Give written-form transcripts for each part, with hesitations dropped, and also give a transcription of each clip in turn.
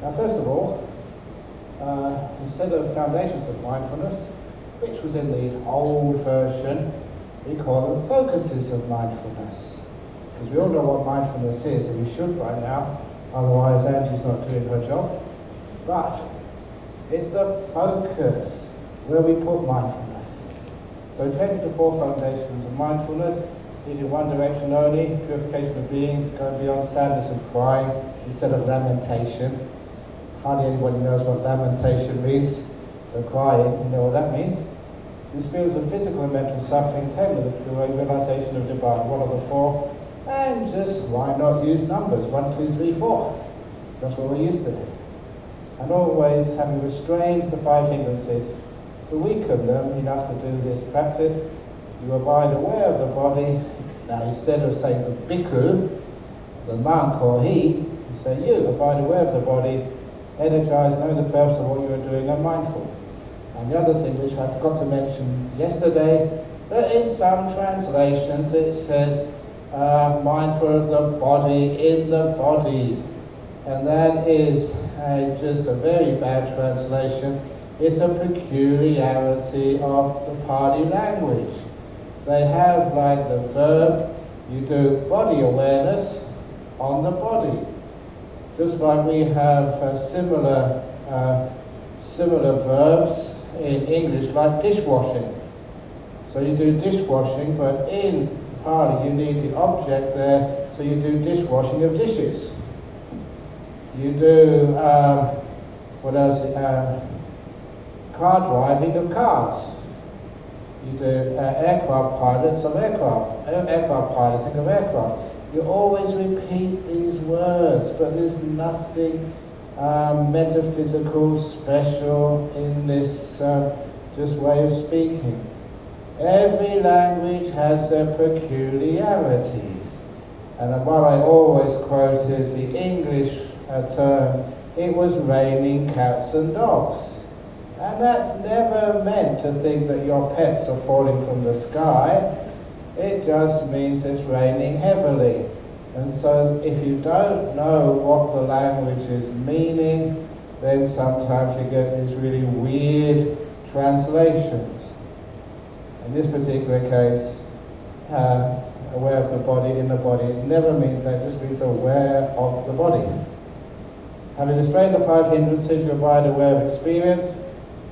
Now, first of all, instead of foundations of mindfulness, which was in the old version, we call them focuses of mindfulness. Because we all know what mindfulness is, and we should by now, otherwise Angie's not doing her job. But it's the focus where we put mindfulness. So changing the 4 foundations of mindfulness, in one direction only, purification of beings, going beyond sadness and crying instead of lamentation. Hardly anybody knows what lamentation means. So crying, you know what that means. This feels of physical and mental suffering, tame to the true realization of divine. What are the 4? And just why not use numbers? 1, 2, 3, 4. That's what we're used to. And always having restrained the 5 hindrances. To weaken them enough to do this practice, you abide aware of the body. Now instead of saying the bhikkhu, the monk or he, you say you abide aware of the body, energized, knowing the purpose of what you are doing and mindful. And the other thing which I forgot to mention yesterday, that in some translations it says mindful of the body in the body. And that is just a very bad translation. It's a peculiarity of the Pali language. They have, like the verb, you do body awareness on the body. Just like we have similar verbs in English, like dishwashing. So you do dishwashing, but in Pali you need the object there, so you do dishwashing of dishes. You do, what else? Car driving of cars. You do aircraft pilots of aircraft piloting of aircraft. You always repeat these words, but there's nothing metaphysical, special in this just way of speaking. Every language has their peculiarities. And what I always quote is the English term, it was raining cats and dogs. And that's never meant to think that your pets are falling from the sky. It just means it's raining heavily. And so if you don't know what the language is meaning, then sometimes you get these really weird translations. In this particular case, aware of the body in the body, it never means that, it just means aware of the body. Having restrained the 5 hindrances, you abide aware of experience.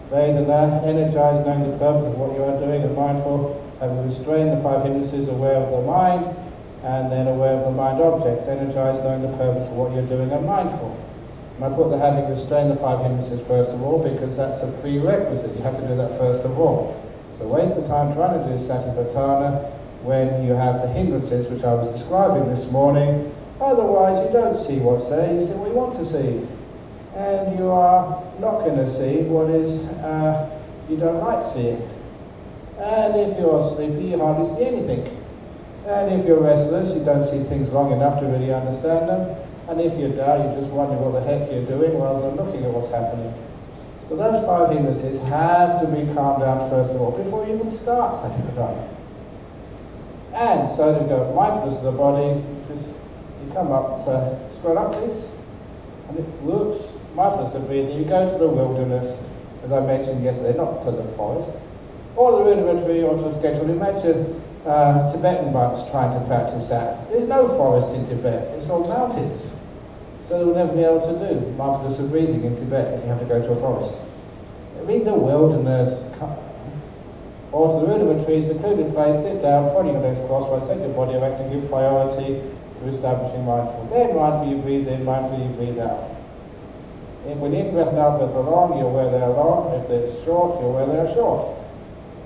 Vedana, energized, knowing the purpose of what you are doing and mindful. Having restrained the 5 hindrances, aware of the mind, and then aware of the mind objects. Energized, knowing the purpose of what you're doing and mindful. And I put the having restrained the 5 hindrances first of all, because that's a prerequisite. You have to do that first of all. So waste the time trying to do satipatthana when you have the hindrances, which I was describing this morning. Otherwise, you don't see what's there, you see what you want to see. And you are not going to see what is you don't like seeing. And if you're sleepy, you hardly see anything. And if you're restless, you don't see things long enough to really understand them. And if you're down, you just wonder what the heck you're doing rather than looking at what's happening. So those 5 hindrances have to be calmed down first of all, before you even start satipatthana. And so to go mindfulness of the body, just you come up, scroll up please. And whoops, mindfulness of breathing, you go to the wilderness, as I mentioned yesterday, not to the forest, or the root of a tree, or to a schedule. Imagine Tibetan monks trying to practice that. There's no forest in Tibet, it's all mountains. So they will never be able to do mindfulness of breathing in Tibet if you have to go to a forest. It means the wilderness, or to the root of a tree, secluded place, sit down, folding your legs crosswise, set your body erect and give priority to establishing mindful. Then mindful you breathe in, mindful you breathe out. When in-breath and out-breath are long, you're aware they're long. If they're short, you're aware they're short.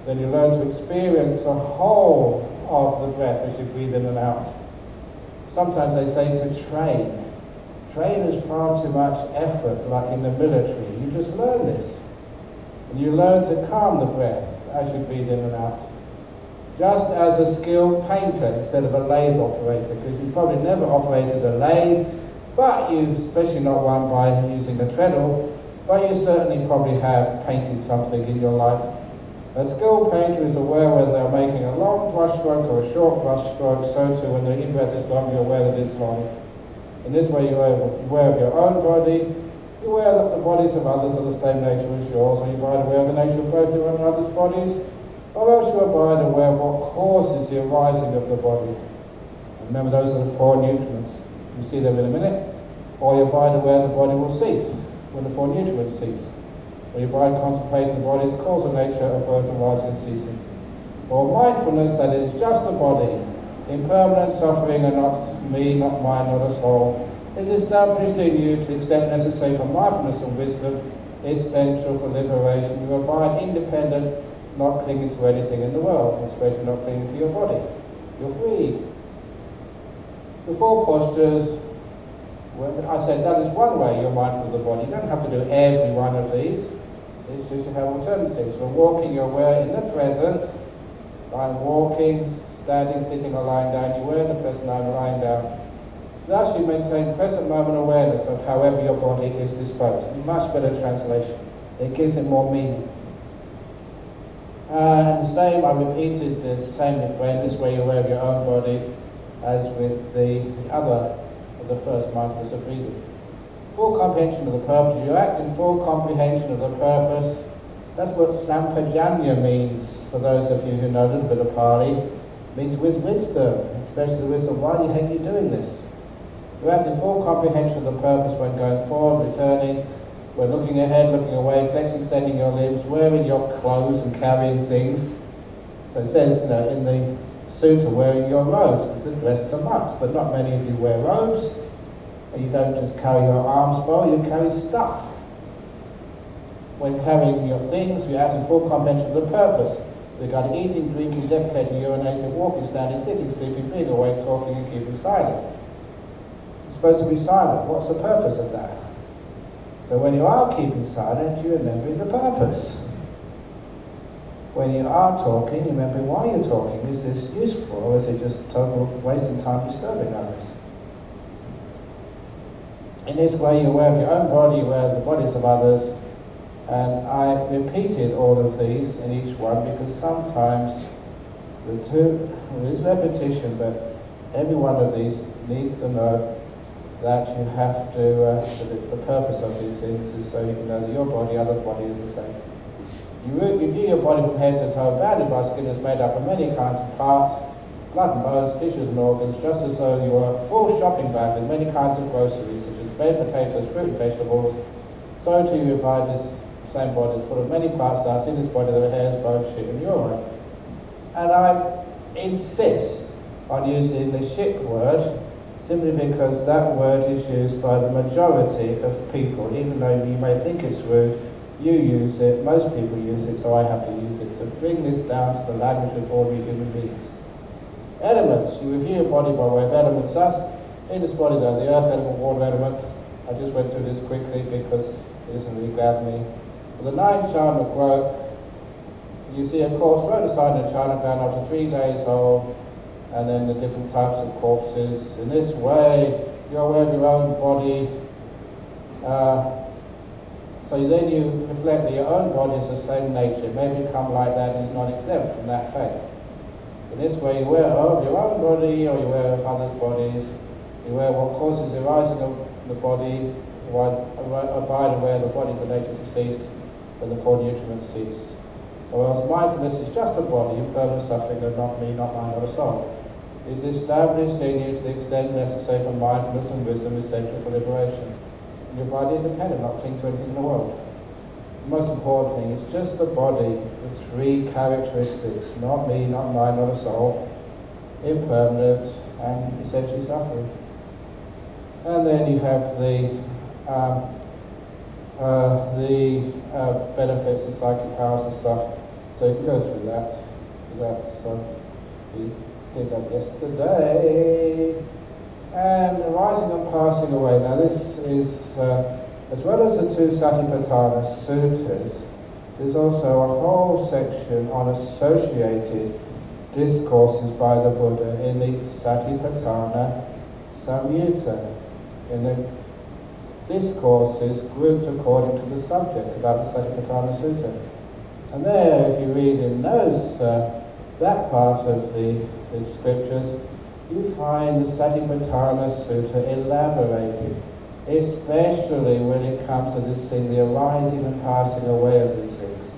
Then you learn to experience the whole of the breath as you breathe in and out. Sometimes they say to train. Train is far too much effort, like in the military. You just learn this. And you learn to calm the breath as you breathe in and out. Just as a skilled painter instead of a lathe operator, because you probably never operated a lathe, but you, especially not one by using a treadle, but you certainly probably have painted something in your life. A skilled painter is aware whether they're making a long brush stroke or a short brush stroke, so too when the in-breath is long, you're aware that it's long. In this way you're aware of your own body, You aware that the bodies of others are the same nature as yours, or you abide aware of the nature of both your and others' bodies, or else you abide aware of what causes the arising of the body. And remember, those are the four nutriments. You see them in a minute. Or you abide aware the body will cease when the four nutriments cease. Or you abide contemplating the body's causal nature of both arising and ceasing. Or mindfulness that it is just the body, impermanent, suffering, and not me, not mine, not a soul, is established in you to the extent necessary for mindfulness and wisdom, essential for liberation. You abide independent, not clinging to anything in the world, especially not clinging to your body. You're free. The four postures, well, I said that is one way you're mindful of the body. You don't have to do every one of these. It's just you have alternatives. When walking, you're aware in the present. I'm walking, standing, sitting, or lying down. You're aware in the present, I'm lying down. Thus you maintain present moment awareness of however your body is disposed. Much better translation. It gives it more meaning. And the same, I repeated the same refrain, this way you're aware of your own body as with the other, of the first mindfulness of breathing. Full comprehension of the purpose. You act in full comprehension of the purpose. That's what sampajanya means, for those of you who know a little bit of Pali. It means with wisdom, especially the wisdom, why the heck are you doing this? You act in full comprehension of the purpose when going forward, returning, when looking ahead, looking away, flexing, extending your limbs, wearing your clothes and carrying things. So it says, in the sutta, wearing your robes, because they're dressed to monks, but not many of you wear robes. And you don't just carry your arms bow, you carry stuff. When carrying your things, you act in full comprehension of the purpose, regarding eating, drinking, defecating, urinating, walking, standing, sitting, sleeping, being awake, talking, and keeping silent. You're supposed to be silent. What's the purpose of that? So when you are keeping silent, you're remembering the purpose. When you are talking, remembering why you're talking. Is this useful, or is it just total wasting time disturbing others? In this way, you're aware of your own body, you're aware of the bodies of others. And I repeated all of these in each one because sometimes there is repetition, but every one of these needs to know that you have to, the purpose of these things is so you can know that your body, other body is the same. You view your body from head to toe, bounded by skin is made up of many kinds of parts, blood and bones, tissues and organs, just as though you are a full shopping bag with many kinds of groceries, such as bread, potatoes, fruit and vegetables. So too you divide this same body is full of many parts. Thus in this body there are hairs, bones, shit and urine. And I insist on using the shit word simply because that word is used by the majority of people. Even though you may think it's rude, you use it, most people use it, so I have to use it to bring this down to the language of ordinary human beings. Elements. You review your body by way of elements. Thus, in this body there, the earth element, water element. I just went through this quickly because it doesn't really grab me. For the 9 charm of growth, you see a corpse thrown aside in a charnel ground after 3 days old, and then the different types of corpses. In this way, you're aware of your own body. So then you reflect that your own body is the same nature. It may become like that and is not exempt from that fate. In this way, you're aware of your own body, or you're aware of others' bodies. You're aware of what causes the rising of the body. Abide aware the body is the nature to cease, when the 4 nutriments cease. Or else mindfulness is just a body, impermanent, suffering, and not me, not mine, not a soul. It is established in you to the extent necessary for mindfulness and wisdom, essential for liberation. And your body independent, not cling to anything in the world. The most important thing is just the body with 3 characteristics, not me, not mine, not a soul, impermanent, and essentially suffering. And then you have the benefits of psychic powers and stuff. So you can go through that. We did that yesterday. And arising and passing away. Now this is, as well as the 2 Satipatthana suttas, there's also a whole section on associated discourses by the Buddha in the Satipatthana Samyutta. In the discourses grouped according to the subject about the Satipatthana Sutta. And there, if you read in those, that part of the scriptures, you find the Satipatthana Sutta elaborated. especially when it comes to this thing, the arising and passing away of these things.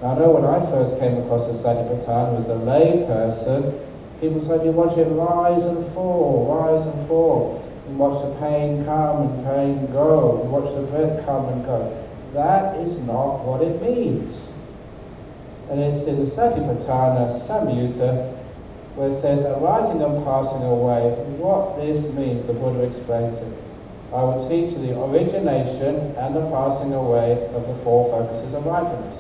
Now, I know when I first came across the Satipatthana as a lay person, people said you watch it rise and fall, rise and fall. You watch the pain come and pain go. You watch the breath come and go. That is not what it means. And it's in the Satipatthana Samyutta where it says arising and passing away. What this means, the Buddha explains it. I will teach you the origination and the passing away of the four focuses of mindfulness.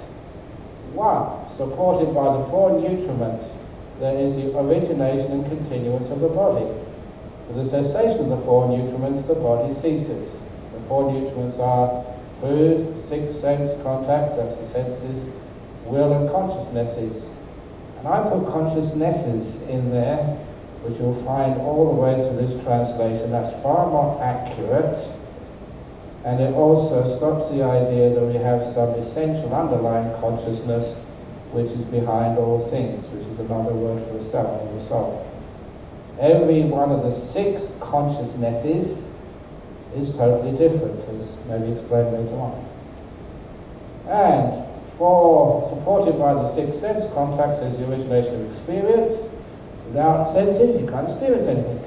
One, supported by the four nutriments, there is the origination and continuance of the body. With the cessation of the four nutriments, the body ceases. The four nutriments are food, six sense contacts, that's the senses, will and consciousnesses. And I put consciousnesses in there, which you'll find all the way through this translation. That's far more accurate. And it also stops the idea that we have some essential underlying consciousness which is behind all things, which is another word for the self or the soul. Every one of the six consciousnesses is totally different, as maybe explained later on. And supported by the six sense contacts is the origination of experience. Without senses, you can't experience anything.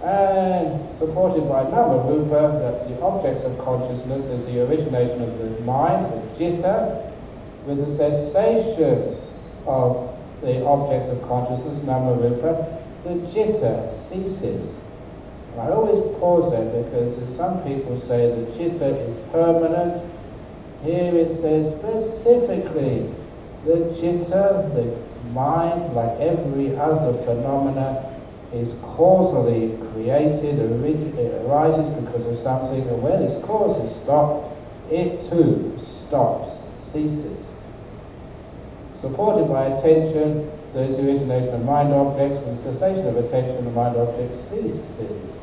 And supported by nama rupa, that's the objects of consciousness, is the origination of the mind, the citta. With the cessation of the objects of consciousness, nama rupa, the citta ceases. And I always pause there because as some people say the citta is permanent, here it says specifically the citta, the mind, like every other phenomena, is causally created, it arises because of something, and when its cause is stopped, it too stops, ceases. Supported by attention, there is the origination of mind objects. With the cessation of attention, the mind object ceases.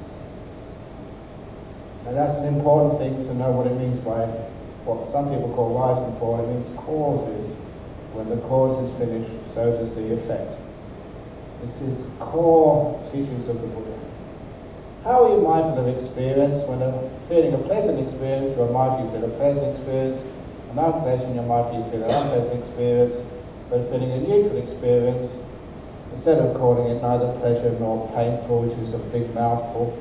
And that's an important thing to know what it means by what some people call rise and fall. It means causes. When the cause is finished, so does the effect. This is core teachings of the Buddha. How are you mindful of experience? When feeling a pleasant experience, you are mindful you feel a pleasant experience. An unpleasant, you're mindful you feel an unpleasant experience. When feeling a neutral experience, instead of calling it neither pleasure nor painful, which is a big mouthful,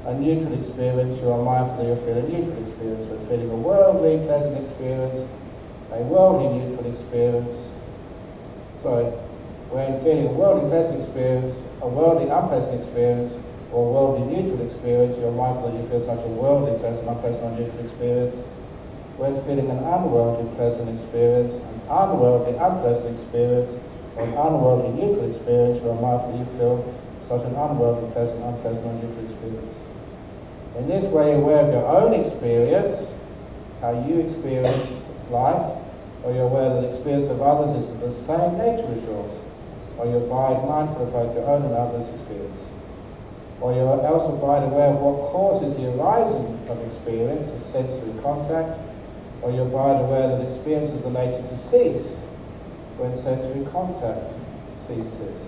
a neutral experience, you are mindful that you feel a neutral experience. When feeling a worldly pleasant experience, a worldly neutral experience, when feeling a worldly pleasant experience, a worldly unpleasant experience, or a worldly neutral experience, you are mindful that you feel such a worldly pleasant, unpleasant, or neutral experience. When feeling an unworldly pleasant experience, an unworldly unpleasant experience, or an unworldly neutral experience, you are mindful that you feel such an unworldly pleasant, unpleasant, or neutral experience. In this way, you're aware of your own experience, how you experience life, or you're aware that the experience of others is of the same nature as yours, or you abide mindful of both your own and others' experience. Or you else abide aware of what causes the arising of experience, a sensory contact, or you abide aware that experience is the nature to cease when sensory contact ceases.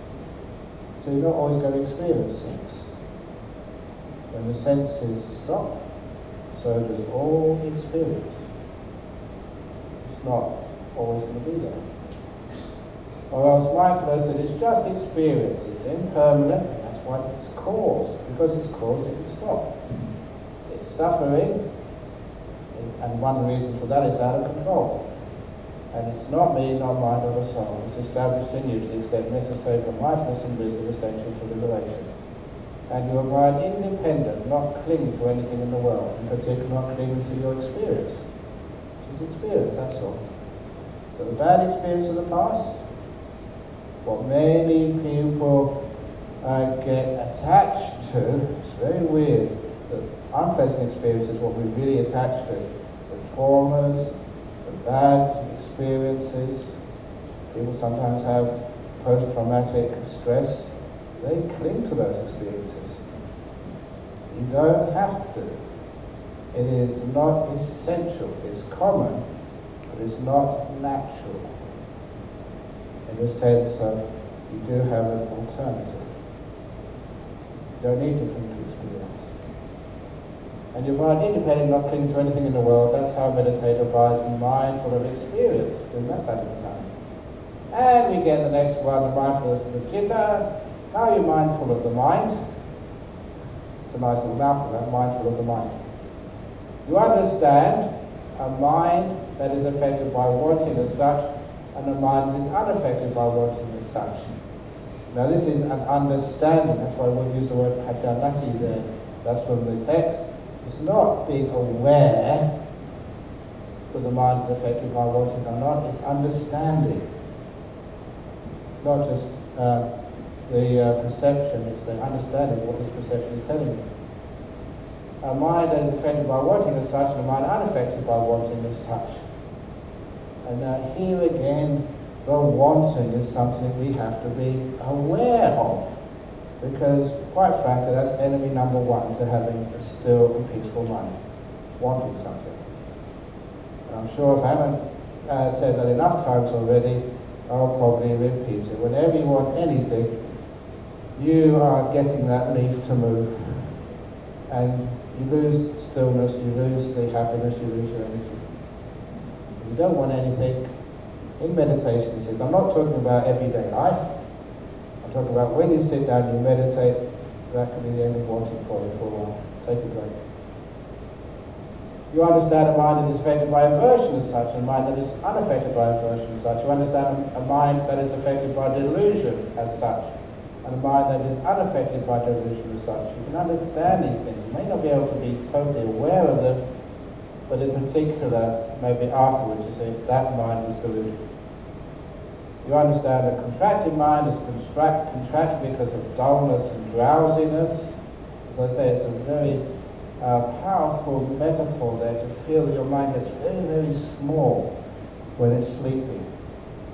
So you're not always going to experience things. When the senses stop, so does all experience. It's not always going to be there. Or else mindfulness that it's just experience, it's impermanent, and that's why it's caused. Because it's caused, it can stop. It's suffering, and one reason for that is out of control. And it's not me, not mind or the soul. It's established in you to the extent necessary for mindfulness and wisdom essential to liberation. And you abide independent, not clinging to anything in the world, in particular not clinging to your experience. Just experience, that's all. So the bad experience of the past, what many people get attached to, it's very weird, that unpleasant experience is what we really attach to. The traumas, the bad experiences. People sometimes have post-traumatic stress. They cling to those experiences. You don't have to. It is not essential. It's common, but it's not natural. In the sense of you do have an alternative. You don't need to cling to experience. And you abide independent, not clinging to anything in the world. That's how a meditator abides mindful of experience. And that's out of the time. And we get the next one, the mindfulness of the citta. Now you're mindful of the mind. It's a nice little mouthful, that, mindful of the mind. You understand a mind that is affected by wanting as such, and a mind that is unaffected by wanting as such. Now this is an understanding, that's why we use the word pajanati there. That's from the text. It's not being aware that the mind is affected by wanting or not, it's understanding. It's not just the perception, it's the understanding of what this perception is telling you. A mind that is affected by wanting as such, and a mind unaffected by wanting as such. And here again, the wanting is something we have to be aware of, because quite frankly that's enemy number one to having a still and peaceful mind, wanting something. And I'm sure if I haven't said that enough times already, I'll probably repeat it. Whenever you want anything, you are getting that leaf to move, and you lose stillness, you lose the happiness, you lose your energy. If you don't want anything, in meditation, he says, I'm not talking about everyday life, I'm talking about when you sit down and you meditate, that could be the end of wanting for you for a while. Take a break. You understand a mind that is affected by aversion as such, and a mind that is unaffected by aversion as such. You understand a mind that is affected by delusion as such, and a mind that is unaffected by delusion as such. You can understand these things. You may not be able to be totally aware of them, but in particular, maybe afterwards, you say, that mind was deluded. You understand a contracted mind is contracted because of dullness and drowsiness. As I say, it's a very powerful metaphor there to feel that your mind gets very, very small when it's sleeping.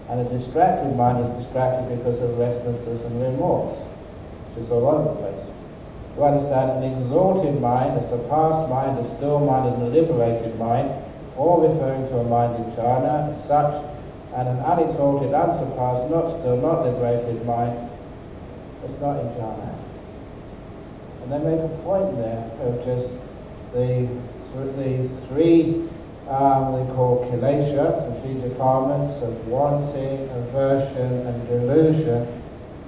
And a distracted mind is distracted because of restlessness and remorse, which is all over the place. You understand an exalted mind, a surpassed mind, a still mind, and a liberated mind, all referring to a mind in jhana as such, and an unexalted, unsurpassed, not still, not liberated mind, it's not in jhana. And they make a point there of just the three they call kilesha, the three defilements of wanting, aversion, and delusion,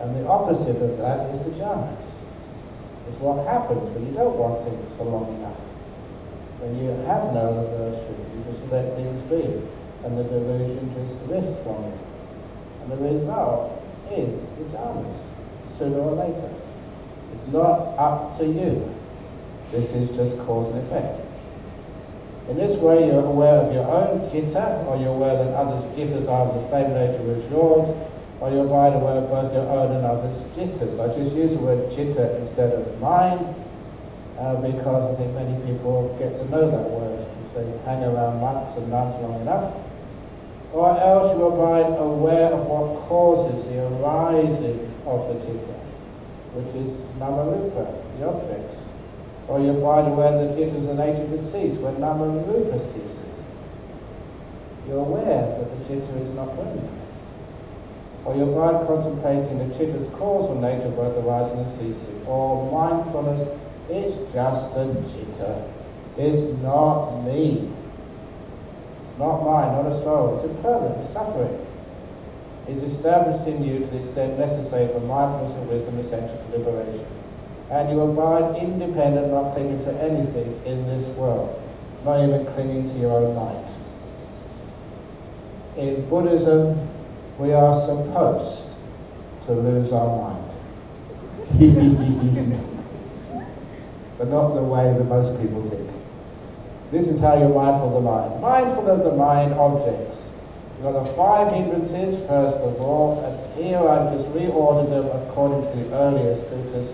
and the opposite of that is the jhanas. It's what happens when you don't want things for long enough. When you have no aversion, you just let things be, and the delusion just lifts from you. And the result is the jhanas, sooner or later. It's not up to you. This is just cause and effect. In this way, you're aware of your own citta, or you're aware that others' cittas are of the same nature as yours, or you're aware of both your own and others' cittas. I just use the word citta instead of mind, because I think many people get to know that word if they hang around monks and nuns long enough. Or else you abide aware of what causes the arising of the citta, which is namarupa, the objects. Or you abide aware that cittas are nature to cease when namarupa ceases. You're aware that the citta is not permanent. Or you abide contemplating the citta's causal nature, both arising and ceasing. Or mindfulness is just a citta. It's not me. It's not mine, not a soul. It's impermanent, it's suffering. It's established in you to the extent necessary for mindfulness and wisdom essential to liberation. And you abide independent, not clinging to anything in this world, not even clinging to your own mind. In Buddhism, we are supposed to lose our mind. But not the way that most people think. This is how you're mindful of the mind. Mindful of the mind objects. You've got the 5 hindrances, first of all, and here I've just reordered them according to the earlier suttas.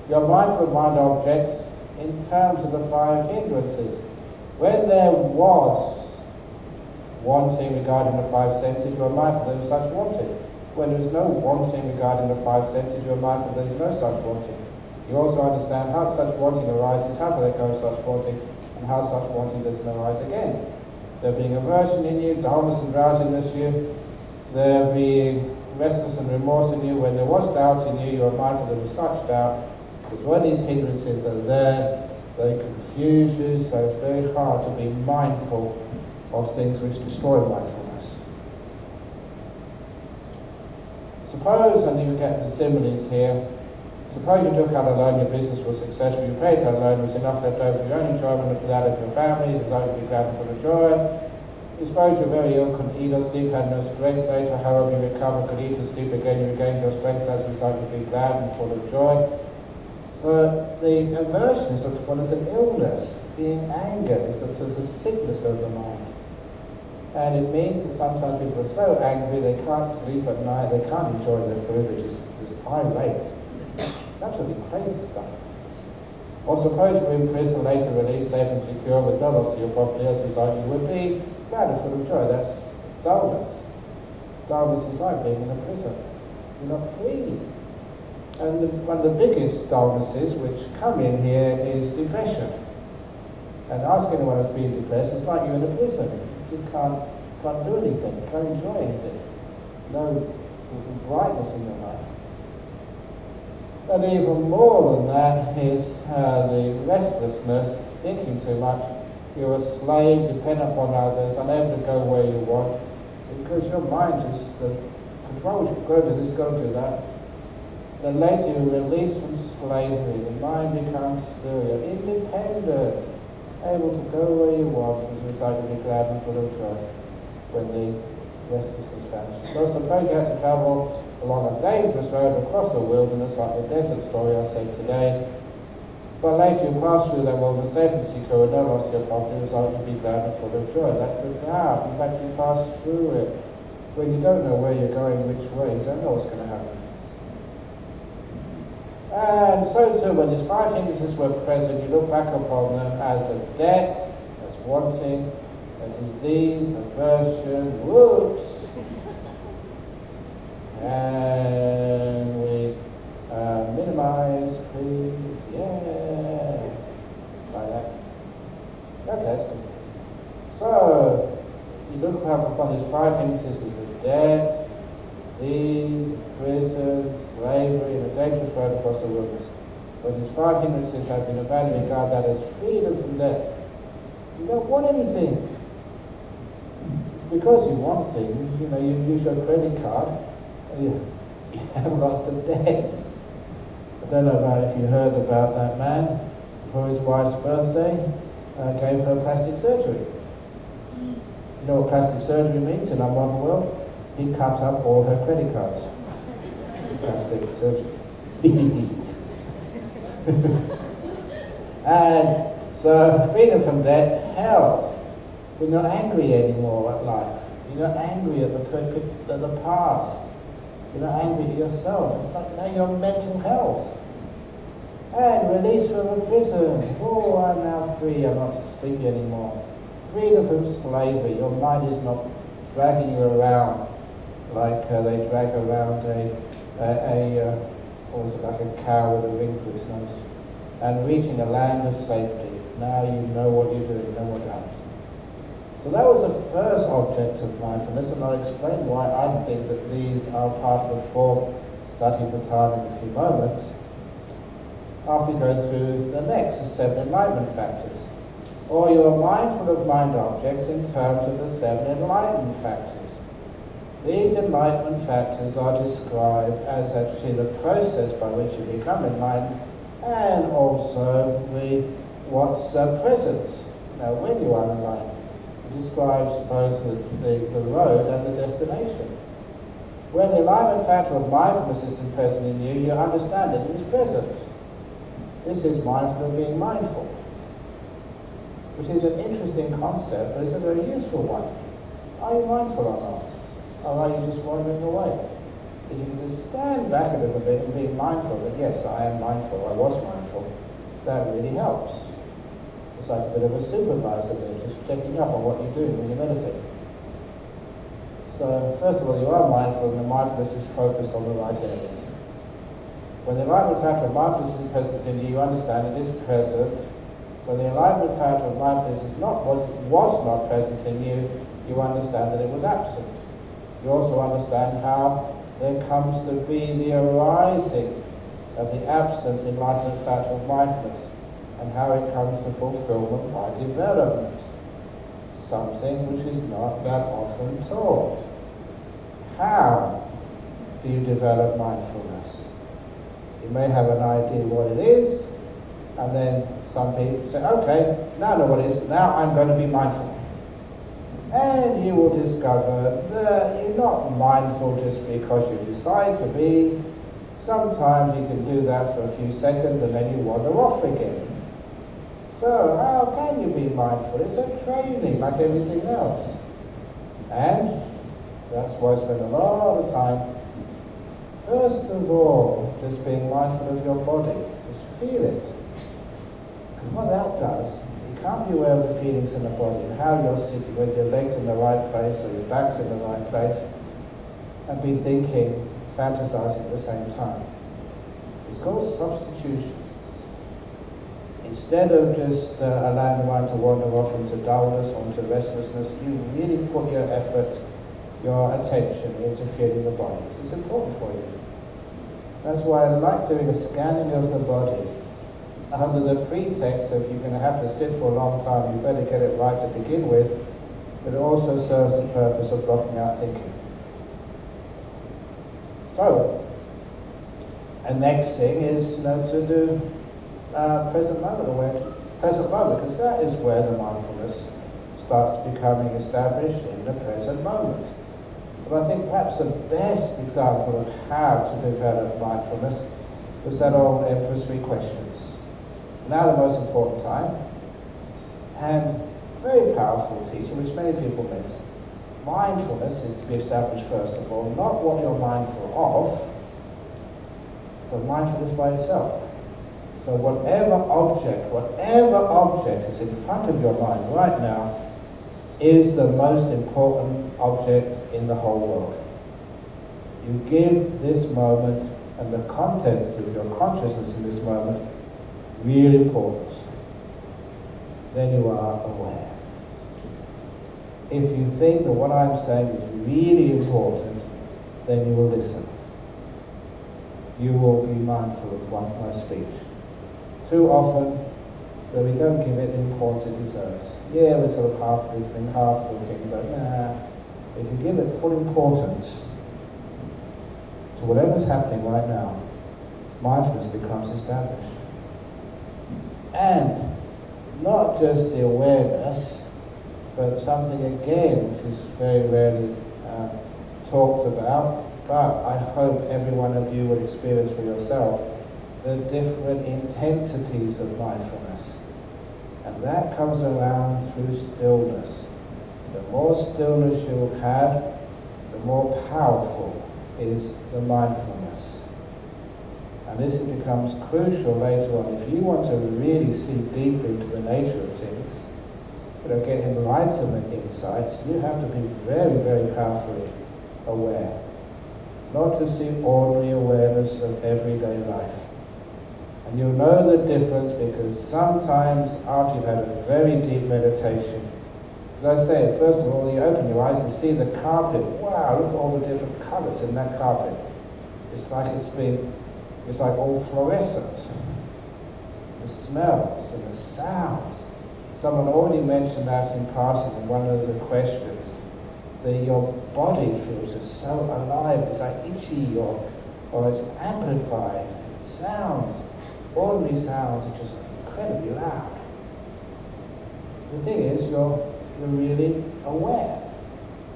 You're mindful of mind objects in terms of the 5 hindrances. When there was wanting regarding the 5 senses, you are mindful there was such wanting. When there is no wanting regarding the 5 senses, you are mindful there is no such wanting. You also understand how such wanting arises, how to let go of such wanting, and how such wanting doesn't arise again. There being aversion in you, dullness and drowsiness in you, there being restlessness and remorse in you. When there was doubt in you, you are mindful there was such doubt, because when these hindrances are there, they confuse you, so it's very hard to be mindful of things which destroy mindfulness. Suppose, and you get the similes here, suppose you took out a loan, your business was successful, you paid that loan, there was enough left over for your own enjoyment and for that of your family, it's like to be glad and full of joy. You suppose you're very ill, couldn't eat or sleep, had no strength later, however you recovered, could eat or sleep again, you regained your strength, that's like to be glad and full of joy. So the aversion is looked upon as an illness. Being anger is looked as a sickness of the mind. And it means that sometimes people are so angry they can't sleep at night, they can't enjoy their food, they're just irate. It's absolutely crazy stuff. Or suppose you're in prison, later released, safe and secure, with no loss to your property, as a result you would be glad and full of joy. That's dullness. Dullness is like being in a prison. You're not free. And one of the biggest dullnesses which come in here is depression. And ask anyone who's been depressed, it's like you're in a prison. You just can't do anything, can't enjoy anything. No brightness in your life. And even more than that is the restlessness, thinking too much. You're a slave, dependent upon others, unable to go where you want, because your mind just controls you. Go do this, go do that. Then later you're released from slavery, the mind becomes still, you're independent, able to go where you want, as a result of be glad and full of joy when the restlessness vanishes. So suppose you have to travel along a dangerous road across the wilderness, like the desert story I said today, but later you pass through that wilderness safe and secure, no loss to your property, as a result you be glad and full of joy. That's the doubt. In fact, you pass through it. When you don't know where you're going, which way, you don't know what's going to happen. And so too, when these five hindrances were present, you look back upon them as a debt, as wanting, a disease, aversion, whoops. And we minimize, please, yeah, like that. Okay, that's good. So, you look back upon these five hindrances as a debt, disease, prison, slavery, and a dangerous road across the wilderness. When these five hindrances have been abandoned, regard that as freedom from debt. You don't want anything. Because you want things, you use your credit card, and you have lots of debt. I don't know if you heard about that man, for his wife's birthday, gave her plastic surgery. You know what plastic surgery means in our modern world? He cut up all her credit cards. Plastic surgery. And so, freedom from debt, health. You're not angry anymore at life. You're not angry at the past. You're not angry at yourself. It's like now you're mental health. And release from a prison. Oh, I'm now free. I'm not sleepy anymore. Freedom from slavery. Your mind is not dragging you around like they drag around like a cow with a ring through its nose, and reaching a land of safety. Now you know what you're doing, you know what happens. So that was the first object of mindfulness, and I'll explain why I think that these are part of the fourth satipatthana in a few moments, after we go through the next, the 7 enlightenment factors. Or you are mindful of mind objects in terms of the 7 enlightenment factors. These enlightenment factors are described as actually the process by which you become enlightened, and also what's present. Now, when you are enlightened, it describes both the road and the destination. When the enlightenment factor of mindfulness is present in you, you understand that it is present. This is mindful of being mindful, which is an interesting concept, but it's a very useful one. Are you mindful or not? Or are you just wandering away? If you can just stand back a little bit and be mindful that yes, I am mindful, I was mindful, that really helps. It's like a bit of a supervisor there, just checking up on what you're doing when you're meditating. So, first of all, you are mindful, and the mindfulness is focused on the right areas. When the enlightenment factor of mindfulness is present in you, you understand it is present. When the enlightenment factor of mindfulness was not present in you, you understand that it was absent. You also understand how there comes to be the arising of the absent enlightenment factor of mindfulness. and how it comes to fulfillment by development, something which is not that often taught. How do you develop mindfulness? You may have an idea what it is, and then some people say, okay, now I know what it is, now I'm going to be mindful. And you will discover that you're not mindful just because you decide to be. Sometimes you can do that for a few seconds and then you wander off again. So how can you be mindful? It's a training like everything else. And that's why I spend a lot of time, first of all, just being mindful of your body. Just feel it. Because what that does, you can't be aware of the feelings in the body and how you're sitting, whether your legs in the right place or your back's in the right place, and be thinking, fantasizing at the same time. It's called substitution. Instead of just allowing the mind to wander off into dullness or into restlessness, you really put your effort, your attention into feeling the body. It's important for you. That's why I like doing a scanning of the body under the pretext of you're going to have to sit for a long time, you better get it right to begin with, but it also serves the purpose of blocking out thinking. So, and next thing is to do present moment awareness, present moment, because that is where the mindfulness starts becoming established in the present moment. But I think perhaps the best example of how to develop mindfulness was that old Emperor's Three Questions. Now the most important time, and very powerful teaching, which many people miss. Mindfulness is to be established first of all, not what you're mindful of, but mindfulness by itself. So whatever object is in front of your mind right now is the most important object in the whole world. You give this moment and the contents of your consciousness in this moment real importance. Then you are aware. If you think that what I'm saying is really important, then you will listen. You will be mindful of my speech. Too often, we don't give it the importance it deserves. Yeah, we're sort of half listening, half looking, but if you give it full importance to whatever's happening right now, mindfulness becomes established. And not just the awareness, but something again which is very rarely talked about, but I hope every one of you will experience for yourself the different intensities of mindfulness. And that comes around through stillness. The more stillness you have, the more powerful is the mindfulness. And this becomes crucial later on. If you want to really see deeply into the nature of things, get enlightenment insights, you have to be very, very powerfully aware. Not just the ordinary awareness of everyday life. And you'll know the difference because sometimes after you've had a very deep meditation, as I say, first of all, you open your eyes and see the carpet. Wow, look at all the different colours in that carpet. It's like all fluorescent. The smells and the sounds. Someone already mentioned that in passing in one of the questions, that your body feels just so alive, it's like itchy or it's amplified. Sounds, ordinary sounds are just incredibly loud. The thing is, you're really aware,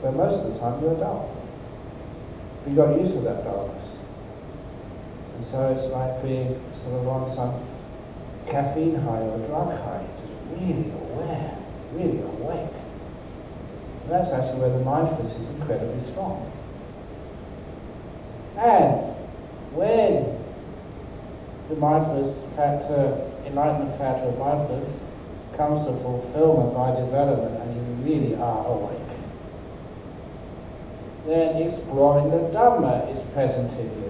but most of the time you're dull. You got used to that dullness. And so it's like being sort of on some caffeine high or drug high, just really aware, really awake. And that's actually where the mindfulness is incredibly strong. And when the mindfulness factor, enlightenment factor of mindfulness comes to fulfillment by development and you really are awake, then exploring the Dhamma is present in you.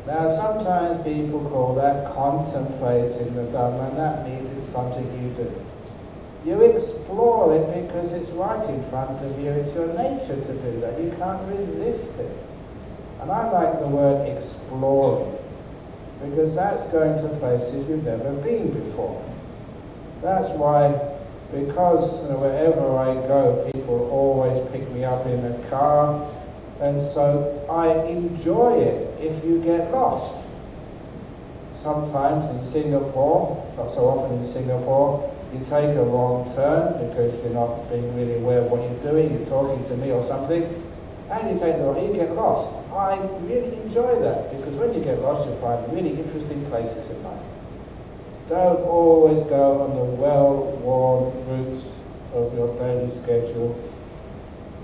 Now sometimes people call that contemplating the Dhamma, and that means it's something you do. You explore it because it's right in front of you, it's your nature to do that, you can't resist it. And I like the word exploring. because that's going to places you've never been before. That's why, because wherever I go, people always pick me up in a car, and so I enjoy it if you get lost. Sometimes in Singapore, not so often in Singapore, you take a wrong turn because you're not being really aware of what you're doing, you're talking to me or something, and you take the wrong, you get lost. I really enjoy that, because when you get lost you find really interesting places in life. Don't always go on the well-worn routes of your daily schedule.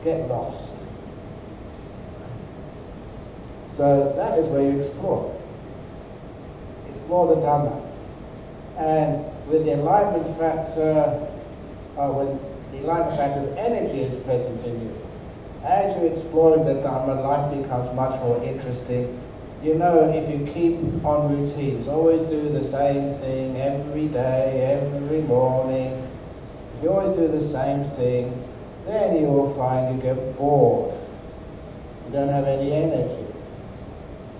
Get lost. So that is where you explore. Explore the Dhamma. And with the enlightenment factor, when the enlightenment factor of energy is present in you, as you're exploring the Dhamma, life becomes much more interesting. You know, if you keep on routines, always do the same thing every day, every morning, if you always do the same thing, then you will find you get bored. You don't have any energy.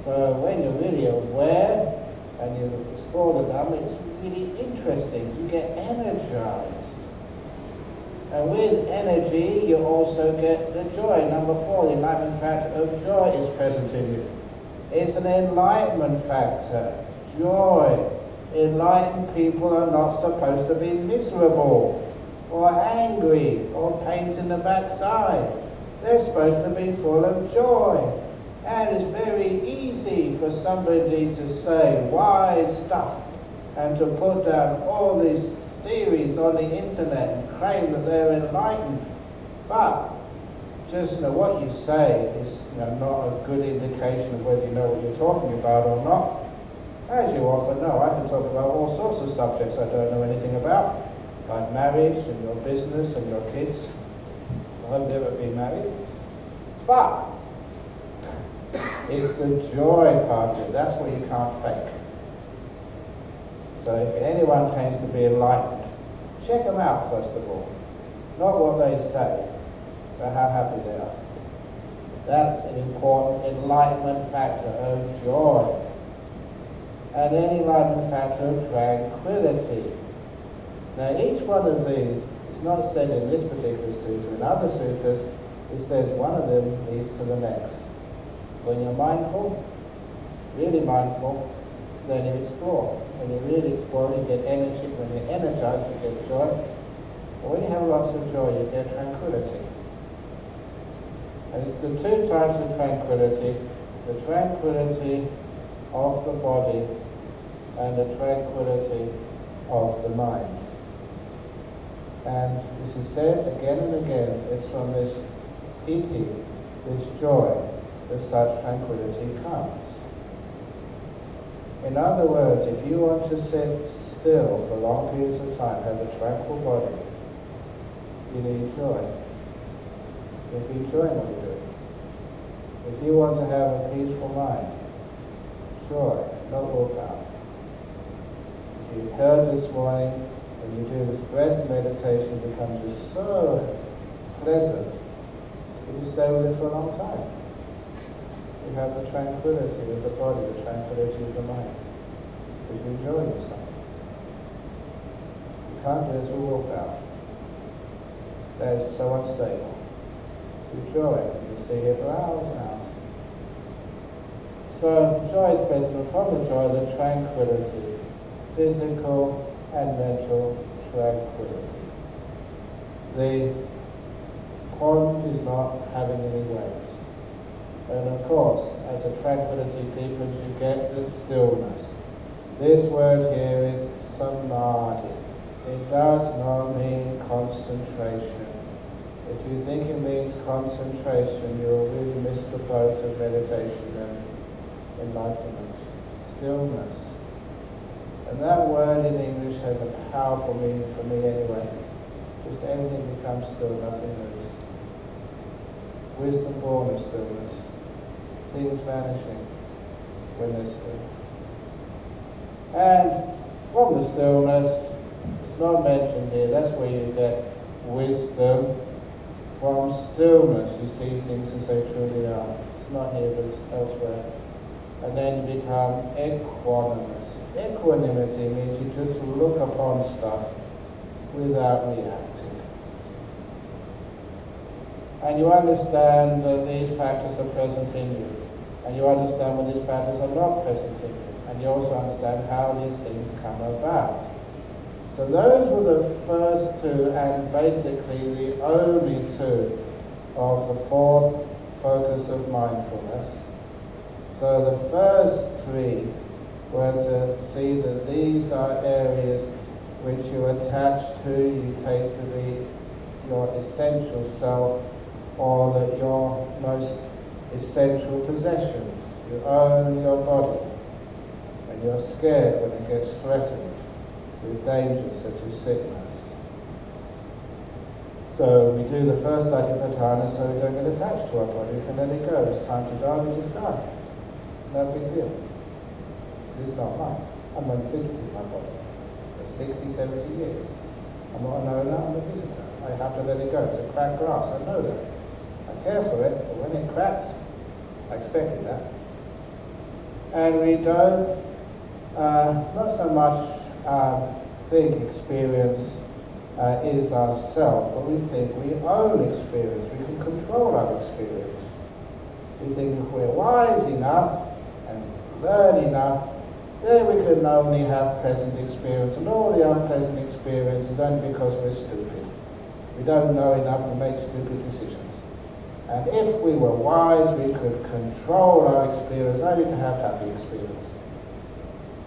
So when you're really aware and you explore the Dhamma, it's really interesting. You get energized. And with energy, you also get the joy. Number 4, the enlightenment factor of joy is present in you. It's an enlightenment factor. Joy. Enlightened people are not supposed to be miserable or angry or pains in the backside. They're supposed to be full of joy. And it's very easy for somebody to say wise stuff and to put down all these theories on the internet and claim that they're enlightened. But just what you say is not a good indication of whether you know what you're talking about or not. As you often know, I can talk about all sorts of subjects I don't know anything about, like marriage and your business and your kids. I've never been married. But it's the joy part of it. That's what you can't fake. So if anyone claims to be enlightened, check them out first of all. Not what they say, but how happy they are. That's an important enlightenment factor of joy. And an enlightenment factor of tranquility. Now each one of these is not said in this particular sutta. In other suttas, it says one of them leads to the next. When you're mindful, really mindful, then you explore. When you really explore, you get energy. When you're energized, you get joy. But when you have lots of joy, you get tranquility. And it's the two types of tranquility: the tranquility of the body and the tranquility of the mind. And this is said again and again. It's from this piti, this joy, that such tranquility comes. In other words, if you want to sit still for long periods of time, have a tranquil body, you need joy. You'll be enjoying what you're doing. If you want to have a peaceful mind, joy, no willpower. If you heard this morning, when you do this breath meditation, it becomes just so pleasant, you can stay with it for a long time. You have the tranquility of the body, the tranquility of the mind, because you enjoy yourself. You can't do it through willpower. That is so unstable. You joy, you stay here for hours and hours. So joy is present, and from the joy, the tranquility, physical and mental tranquility. The pond is not having any waves. And of course, as a tranquility deepens, you get the stillness. This word here is samadhi. It does not mean concentration. If you think it means concentration, you'll really miss the boat of meditation and enlightenment. Stillness. And that word in English has a powerful meaning for me anyway. Just everything becomes still, nothing moves. Wisdom born of stillness. Things vanishing when they're still. And from the stillness, it's not mentioned here, that's where you get wisdom. From stillness, you see things as they truly are. It's not here, but it's elsewhere. and then you become equanimous. Equanimity means you just look upon stuff without reacting. And you understand that these factors are present in you. And you understand when these factors are not present in you. And you also understand how these things come about. So those were the first two, and basically the only two, of the fourth focus of mindfulness. So the first three were to see that these are areas which you attach to, you take to be your essential self, or that your most essential possessions. You own your body, and you're scared when it gets threatened with dangers such as sickness. So we do the first satipatthana so we don't get attached to our body. We can let it go. It's time to die, we just die. No big deal. This is not mine. I'm only visiting my body for 60, 70 years. I'm not an owner, I'm a visitor. I have to let it go. It's a cracked glass, I know that. I care for it, but when it cracks, I expected that. And we don't, not so much think experience is ourself, but we think we own experience. We can control our experience. We think if we're wise enough and learn enough, then we can only have pleasant experience, and all the unpleasant experience is only because we're stupid. We don't know enough and make stupid decisions. And if we were wise, we could control our experience only to have happy experience.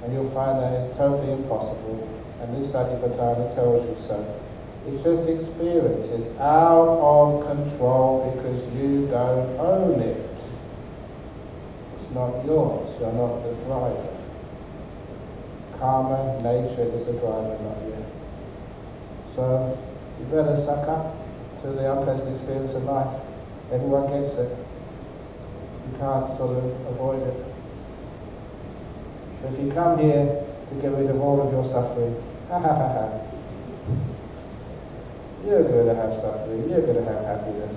And you'll find that it's totally impossible, and this Satipatthana tells you so. It's just experience. It's out of control because you don't own it. It's not yours. You're not the driver. Karma, nature is the driver, not you. So you better suck up to the unpleasant experience of life. Everyone gets it. You can't sort of avoid it. So if you come here to get rid of all of your suffering, you're going to have suffering, you're going to have happiness.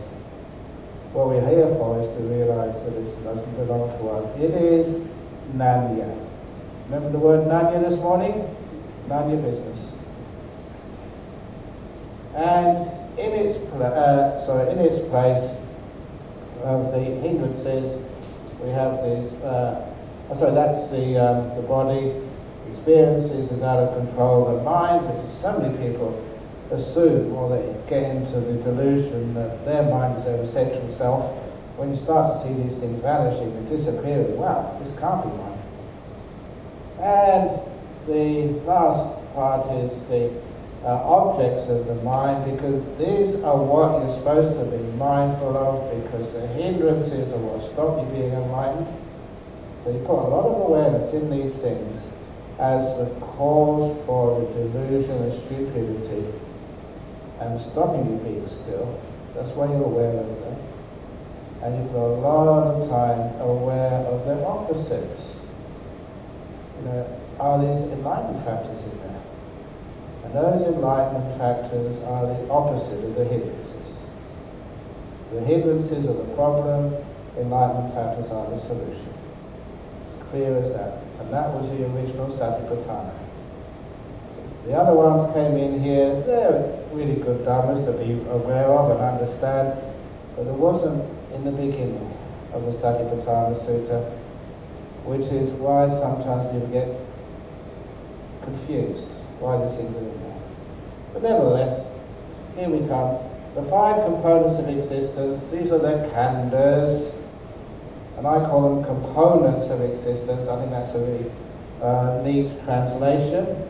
What we're here for is to realize that it doesn't belong to us. It is Nanya. Remember the word Nanya this morning? Nanya business. And in its place of the hindrances, we have these. That's the body. Experiences is out of control. The mind, because so many people assume, or they get into the delusion that their mind is their essential self. When you start to see these things vanishing and disappearing, wow, this can't be mine. And the last part is the objects of the mind, because these are what you're supposed to be mindful of, because the hindrances are what stop you being enlightened. So you put a lot of awareness in these things as the cause for the delusion and stupidity and stopping you being still. That's why you're aware of them. And you put a lot of time aware of their opposites. Are these enlightenment factors in there? And those enlightenment factors are the opposite of the hindrances. The hindrances are the problem, enlightenment factors are the solution. It's clear as that. And that was the original Satipatthana. The other ones came in here. They're really good dhammas to be aware of and understand, but there wasn't in the beginning of the Satipatthana Sutta, which is why sometimes people get confused why these things are in there. But nevertheless, here we come. The 5 components of existence, these are the khandhas, and I call them components of existence. I think that's a really neat translation,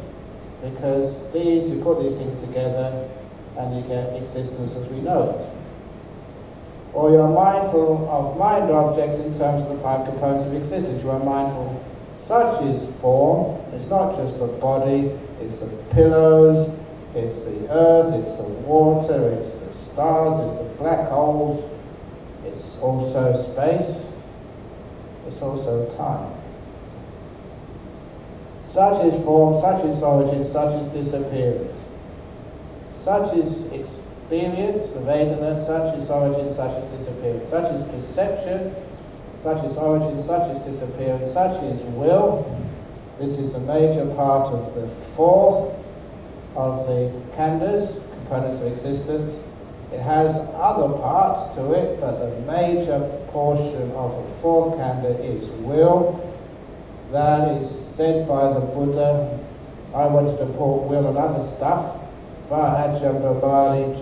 because you put these things together and you get existence as we know it. Or you're mindful of mind objects in terms of the 5 components of existence. You are mindful, such is form. It's not just the body, it's the pillows, it's the earth, it's the water, it's the stars, it's the black holes, it's also space, it's also time. Such is form, such is origin, such is disappearance. Such is experience, the Vedana, such is origin, such is disappearance. Such is perception, such is origin, such is disappearance, such is will. This is a major part of the fourth of the khandhas, components of existence. It has other parts to it, but the major portion of the fourth khandha is will. That is said by the Buddha. I wanted to put will and other stuff, but Ajahn Brahmani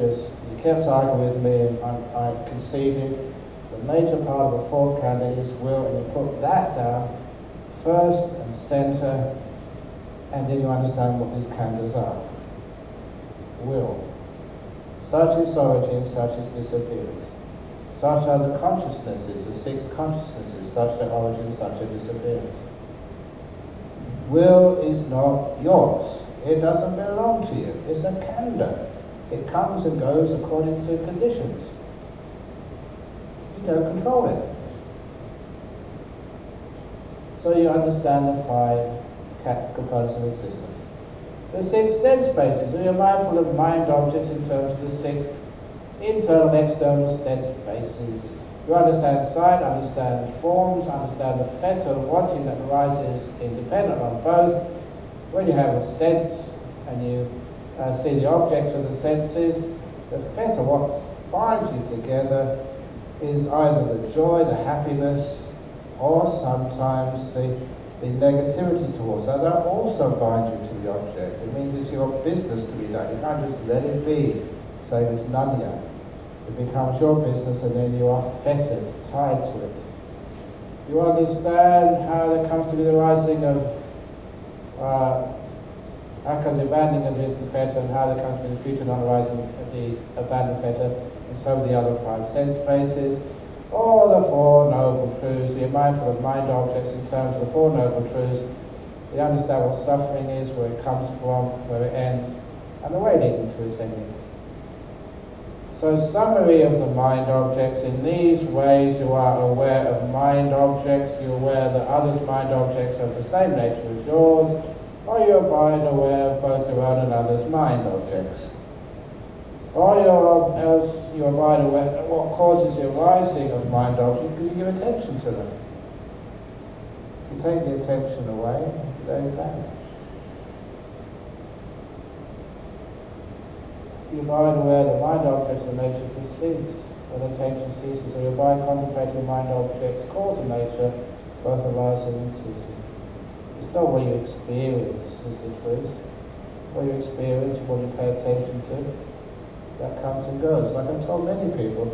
he kept arguing with me, and I conceded. The major part of the fourth khandha is will, and you put that down first and center, and then you understand what these khandhas are. Will. Such is origin, such is disappearance. Such are the consciousnesses, the six consciousnesses, such are origin, such are disappearance. Will is not yours. It doesn't belong to you. It's a khandha. It comes and goes according to conditions. You don't control it. So you understand the five components of existence. The six sense bases. So you're mindful of mind objects in terms of the six internal and external sense bases. You understand sight, understand forms, understand the fetter watching that arises independent on both. When you have a sense and you see the object of the senses, the fetter, what binds you together, is either the joy, the happiness, or sometimes the negativity towards that. That also binds you to the object. It means it's your business to be done. You can't just let it be, say this nanya. It becomes your business, and then you are fettered, tied to it. You understand how there comes to be the rising of the abandoning of this fetter, and how there comes to be the future non-arising of the abandoned fetter, and some of the other five sense bases. All the Four Noble Truths. You're mindful of mind objects in terms of the Four Noble Truths. You understand what suffering is, where it comes from, where it ends, and the way leading to its ending. So, summary of the mind objects. In these ways you are aware of mind objects, you're aware that others' mind objects are of the same nature as yours, or you abide aware of both your own and others' mind objects. Or you abide aware of what causes the arising of mind objects because you give attention to them. If you take the attention away, they vanish. You abide aware that mind objects are nature to cease. When attention ceases, or you abide contemplating mind objects, cause and nature, both arising and ceasing. It's not what you experience is the truth. What you experience, what you pay attention to, that comes and goes. Like I've told many people,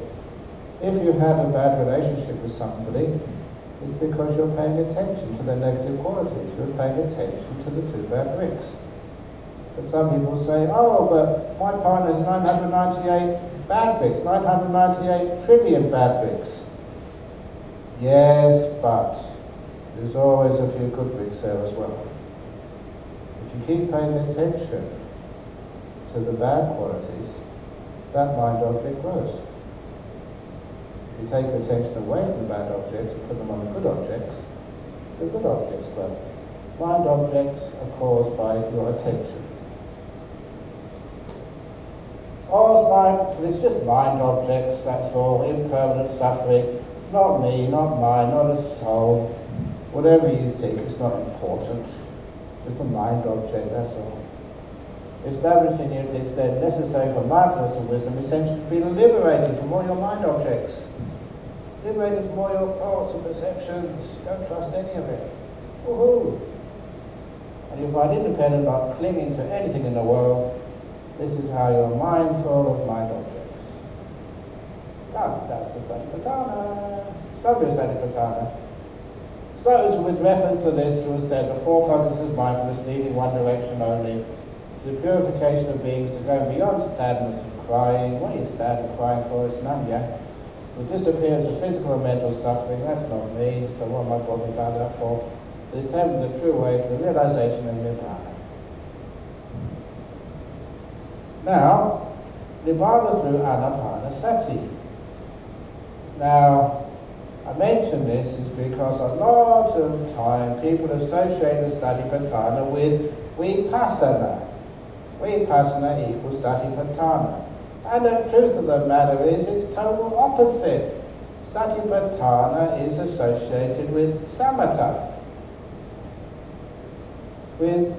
if you have a bad relationship with somebody, it's because you're paying attention to their negative qualities. You're paying attention to the two bad bricks. But some people say, oh, but my partner has 998 bad bricks, 998 trillion bad bricks. Yes, but there's always a few good bricks there as well. If you keep paying attention to the bad qualities, that mind object grows. If you take attention away from the bad objects and put them on the good objects grow. Mind objects are caused by your attention. It's just mind objects, that's all, impermanent suffering, not me, not mine, not a soul. Whatever you think is not important, just a mind object, that's all. Establishing you to the extent necessary for mindfulness and wisdom, essentially to be liberated from all your mind objects. Liberated from all your thoughts and perceptions. Don't trust any of it. Woohoo! And you find independent, not clinging to anything in the world. This is how you're mindful of mind objects. Done. That's the Satipatthana. Summary of Satipatthana. So, with reference to this, it was said the four focuses of mindfulness lead in one direction only. The purification of beings to go beyond sadness and crying. What are you sad and crying for? It's none yet. The disappearance of physical and mental suffering, that's not me, so what am I bothered about that for? The attempt of the true way for the realization of Nibbana. Now, Nibbana through Anapanasati. Now, I mention this is because a lot of time people associate the Satipatthana with Vipassana. Vipassana equals Satipatthana. And the truth of the matter is it's total opposite. Satipatthana is associated with samatha, with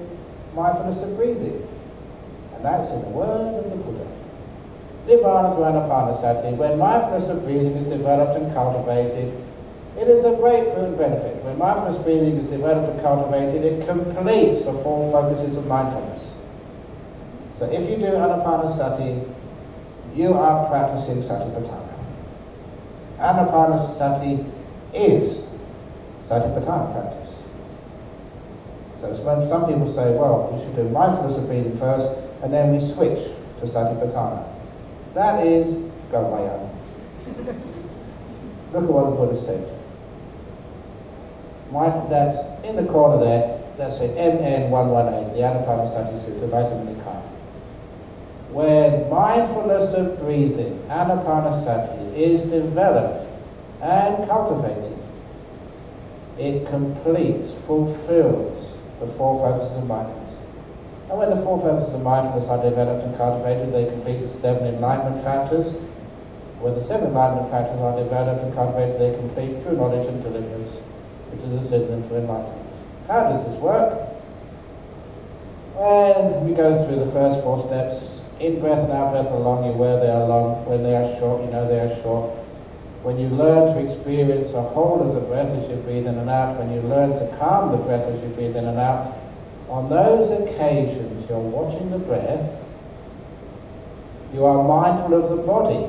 mindfulness of breathing. And that's in the word of the Buddha. Nibbana through anapanasati, when mindfulness of breathing is developed and cultivated, it is a breakthrough benefit. When mindfulness breathing is developed and cultivated, it completes the four focuses of mindfulness. So if you do anapanasati, you are practicing satipatthana. Anapanasati is satipatthana practice. So it's when some people say, well, we should do mindfulness of breathing first, and then we switch to satipatthana. That is Gomaya. Look at what the Buddha said. That's in the corner there, that's the MN 118, the Anapanasati Sutta, Vajrasanika. When mindfulness of breathing, anapanasati, is developed and cultivated, it completes, fulfills the four focuses of mindfulness. And when the four focuses of mindfulness are developed and cultivated, they complete the 7 enlightenment factors. When the 7 enlightenment factors are developed and cultivated, they complete true knowledge and deliverance, which is a synonym for enlightenment. How does this work? When we go through the first 4 steps, in breath and out breath are long, you where they are long. When they are short, you know they are short. When you learn to experience the whole of the breath as you breathe in and out, when you learn to calm the breath as you breathe in and out, on those occasions you're watching the breath, you are mindful of the body,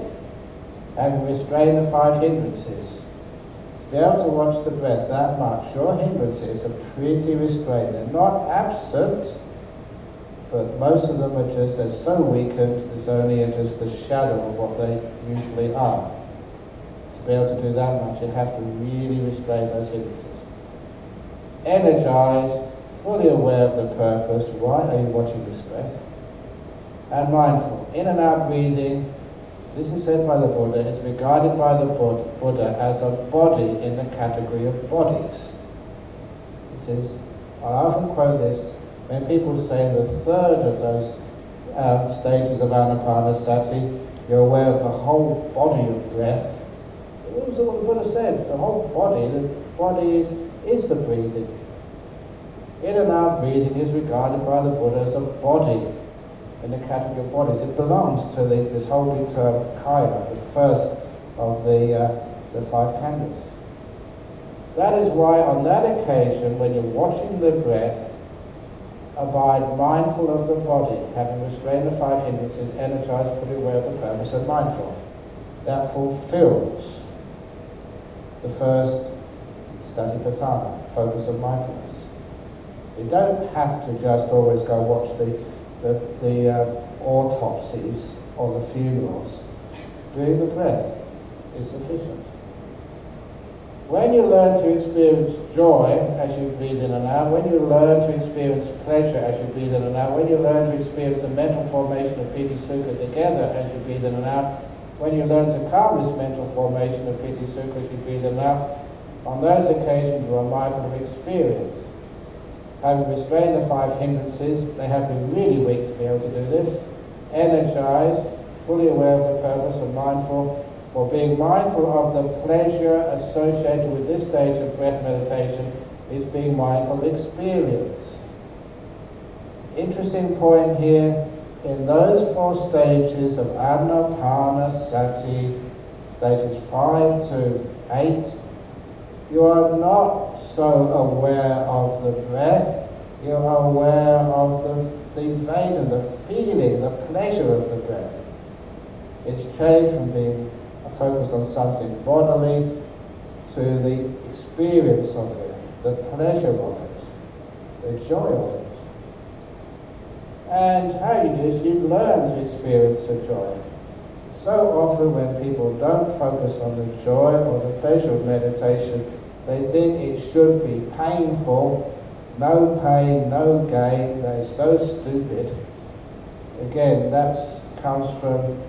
having restrained the 5 hindrances. To be able to watch the breath that much, your hindrances are pretty restrained. They're not absent, but most of them are just, they're so weakened, there's only just a shadow of what they usually are. To be able to do that much, you have to really restrain those hindrances. Energized, fully aware of the purpose, why are you watching this breath? And mindful. In and out breathing, this is said by the Buddha, is regarded by the Buddha as a body in the category of bodies. He says, I often quote this, when people say the third of those stages of anapanasati, you're aware of the whole body of breath. So what was what the Buddha said? The whole body, is the breathing. In and out breathing is regarded by the Buddha as a body in the category of bodies. It belongs to this whole big term kaya, the first of the 5 khandhas. That is why on that occasion, when you're watching the breath, abide mindful of the body, having restrained the 5 hindrances, energized, fully aware of the purpose, and mindful. That fulfills the first satipatthana, focus of mindfulness. You don't have to just always go watch the autopsies or the funerals. Doing the breath is sufficient. When you learn to experience joy as you breathe in and out, when you learn to experience pleasure as you breathe in and out, when you learn to experience the mental formation of piti sukha together as you breathe in and out, when you learn to calm this mental formation of piti sukha as you breathe in and out, on those occasions you are mindful of experience. Having restrained the 5 hindrances, they have been really weak to be able to do this, energized, fully aware of the purpose and mindful. For being mindful of the pleasure associated with this stage of breath meditation is being mindful of experience. Interesting point here, in those 4 stages of anapanasati, stages 5 to 8, you are not so aware of the breath, you are aware of the Vedana, the feeling, the pleasure of the breath. It's changed from being focus on something bodily to the experience of it, the pleasure of it, the joy of it. And how you do this, you learn to experience the joy. So often when people don't focus on the joy or the pleasure of meditation, they think it should be painful, no pain, no gain, they're so stupid. Again, that comes from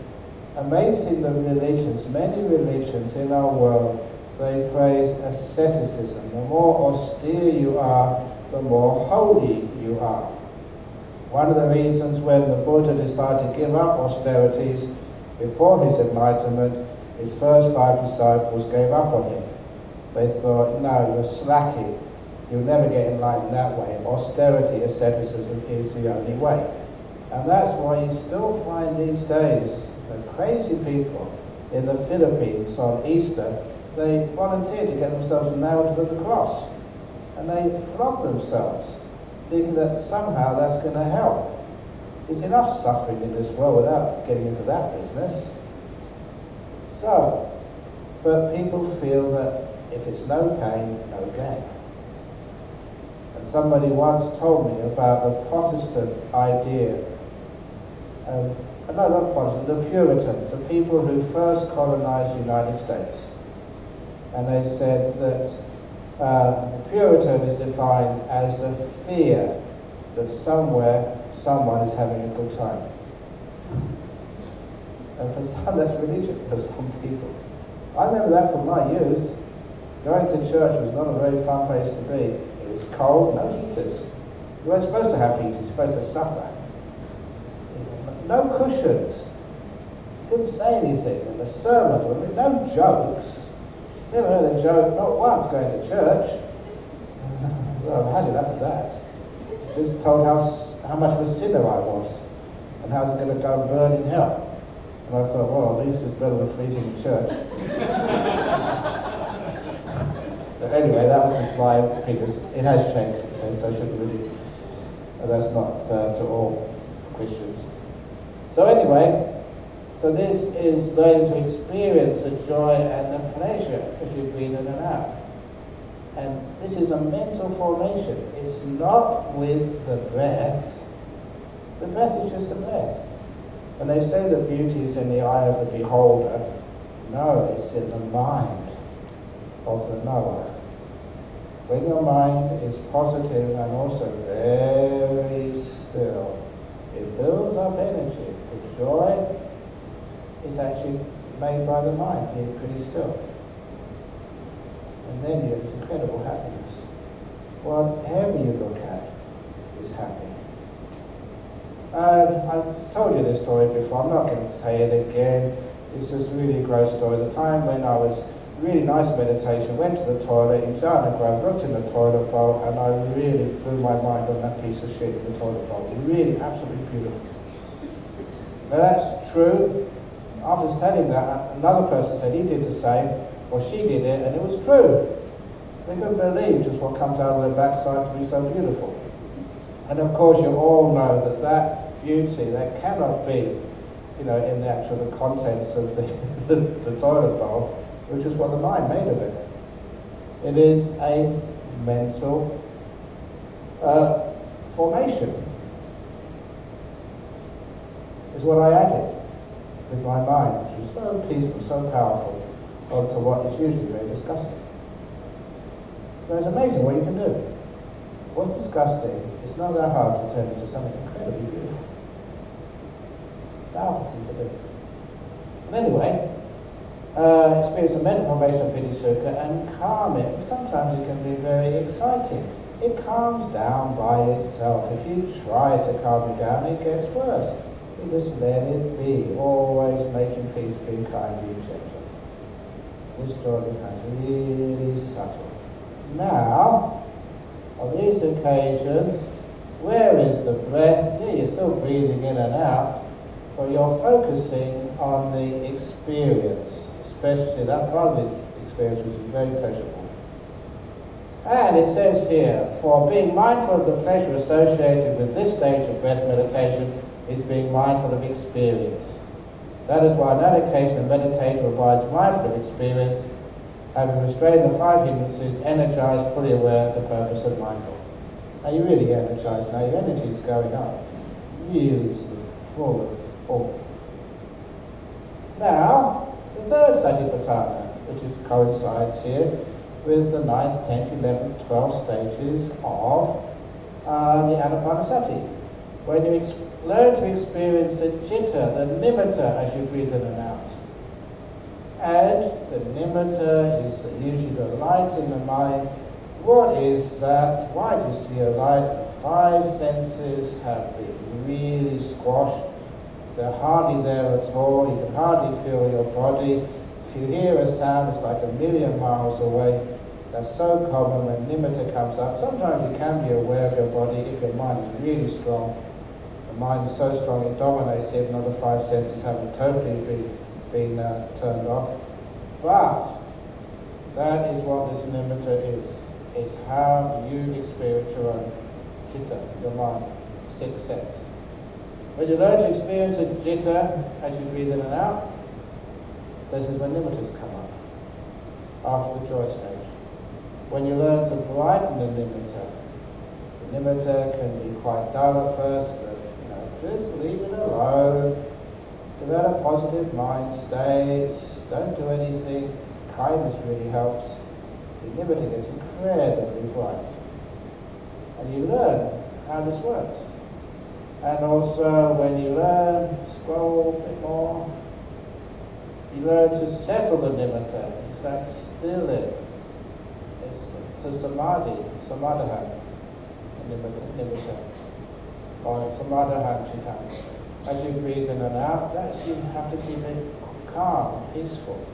amazing the religions, many religions in our world, they praise asceticism. The more austere you are, the more holy you are. One of the reasons when the Buddha decided to give up austerities before his enlightenment his first 5 disciples gave up on him. They thought, no, you're slacking. You'll never get enlightened that way. Austerity, asceticism is the only way. And that's why you still find these days the crazy people in the Philippines on Easter, they volunteer to get themselves nailed to the cross. And they flog themselves, thinking that somehow that's going to help. There's enough suffering in this world without getting into that business. So, but people feel that if it's no pain, no gain. And somebody once told me about the Protestant idea of, no, not Protestant, the Puritans, the people who first colonized the United States. And they said that Puritan is defined as the fear that somewhere someone is having a good time. And for some, that's religion, for some people. I remember that from my youth. Going to church was not a very fun place to be. It was cold, no heaters. You weren't supposed to have heaters, you're supposed to suffer. No cushions. You couldn't say anything. And the sermons, no jokes. Never heard a joke, not once, going to church. Well, I've had enough of that. Just told how much of a sinner I was and how I was going to go and burn in hell. And I thought, well, at least it's better than freezing in church. But anyway, that was just my opinion. It has changed since, I shouldn't really, that's not to all Christians. So anyway, so this is learning to experience the joy and the pleasure as you breathe in and out. And this is a mental formation. It's not with the breath. The breath is just the breath. And they say that beauty is in the eye of the beholder. No, it's in the mind of the knower. When your mind is positive and also very still, it builds up energy. The joy is actually made by the mind, being pretty still. And then you get this incredible happiness. Whatever you look at is happy. I've told you this story before, I'm not going to say it again. It's just a really gross story. The time when I was really nice meditation, went to the toilet in Jhana Grove, looked in the toilet bowl, and I really blew my mind on that piece of shit in the toilet bowl. Really, absolutely beautiful. Now that's true. After telling that, another person said he did the same, or she did it, and it was true. They couldn't believe just what comes out of their backside to be so beautiful. And of course you all know that that beauty, that cannot be, in the actual contents of the toilet bowl, which is what the mind made of it. It is a mental formation. Is what I added with my mind, which is so peaceful, so powerful, onto what is usually very disgusting. So it's amazing what you can do. What's disgusting, it's not that hard to turn into something incredibly beautiful. It's the hard thing to do. And anyway, experience the mental formation of Piti Sukha and calm it. Sometimes it can be very exciting. It calms down by itself. If you try to calm it down, it gets worse. You just let it be, always making peace, being kind, being gentle. This joy becomes really subtle. Now, on these occasions, where is the breath? Yeah, you're still breathing in and out, but you're focusing on the experience, especially that part of the experience which is very pleasurable. And it says here, for being mindful of the pleasure associated with this stage of breath meditation is being mindful of experience. That is why on that occasion a meditator abides mindful of experience, having restrained the 5 hindrances, energized, fully aware of the purpose of mindful. Now you're really energized now, your energy is going up. Really sort of full of oomph. Now, the third satipatthana, which coincides here with the 9th, 10th, 11th, 12th stages of the Anapanasati. When you learn to experience the citta, the nimitta, as you breathe in and out. And the nimitta is usually the light in the mind. What is that? Why do you see a light? The 5 senses have been really squashed. They're hardly there at all. You can hardly feel your body. If you hear a sound, it's like a million miles away. That's so common when nimitta comes up. Sometimes you can be aware of your body if your mind is really strong. The mind is so strong it dominates even though the five senses haven't totally been turned off. But that is what this nimitta is. It's how you experience your own citta, your mind, sixth sense. When you learn to experience a citta as you breathe in and out, this is when nimittas come up, after the joy stage. When you learn to brighten the nimitta can be quite dull at first, but just leave it alone. Develop positive mind states, don't do anything. Kindness really helps. The nimitta gets incredibly bright. And you learn how this works. And also when you learn, scroll a bit more, you learn to settle the nimitta. It's like still it. It's to samadhi, samadha, nimitta, or samadha citta. As you breathe in and out, you have to keep it calm, peaceful.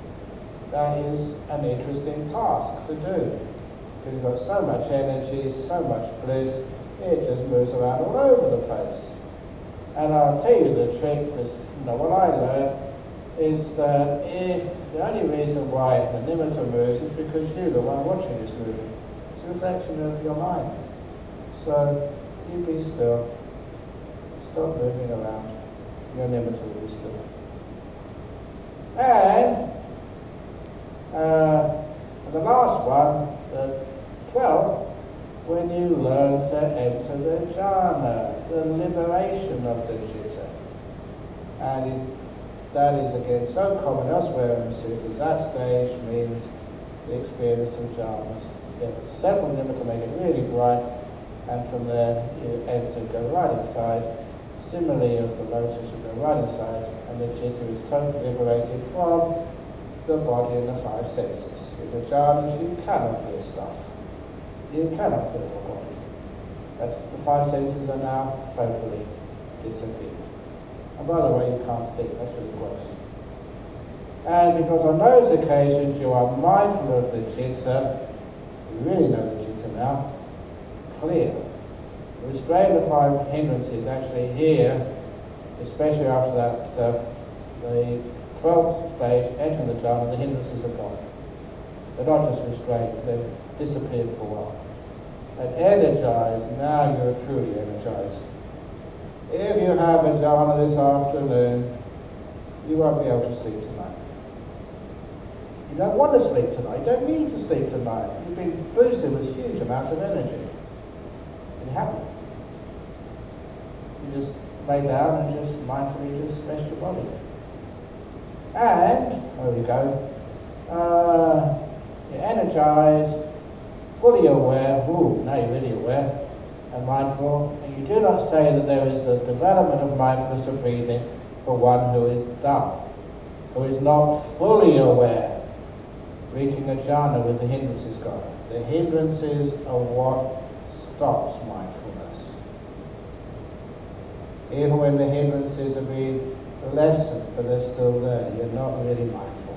That is an interesting task to do. Because you've got so much energy, so much bliss, it just moves around all over the place. And I'll tell you the trick, because what I learned is that if the only reason why the nimitta moves is because you, the one watching, is moving. It's a reflection of your mind. So you be still. Stop moving around. Your nimitta will be still. And the last one, the 12th, when you learn to enter the jhana, the liberation of the citta. And that is again so common elsewhere in the sutras. That stage means the experience of jhanas. You get several nimitta make it really bright, and from there you enter, go right inside. Similarly, of the lotus, you go right inside, and the citta is totally liberated from the body and the five senses. In the jhanas, you cannot hear stuff. You cannot feel the body. The five senses are now totally disappeared. And by the way, you can't think. That's really gross. And because on those occasions you are mindful of the citta, you really know the citta now, clear. Restrain the five hindrances actually here, especially after that, the 12th stage, entering the jhana, the hindrances are gone. They're not just restrained, they've disappeared for a while. And energized, now you're truly energized. If you have a jhana this afternoon, you won't be able to sleep tonight. You don't want to sleep tonight, you don't need to sleep tonight. You've been boosted with huge amounts of energy. You're happy. You just lay down and just mindfully just rest your body. And, there we go, you're energized, fully aware, now you're really aware and mindful, and you do not say that there is the development of mindfulness of breathing for one who is dumb, who is not fully aware, reaching a jhana with the hindrances gone. The hindrances are what stops mindfulness. Even when the hindrances are being lessened, but they're still there, you're not really mindful.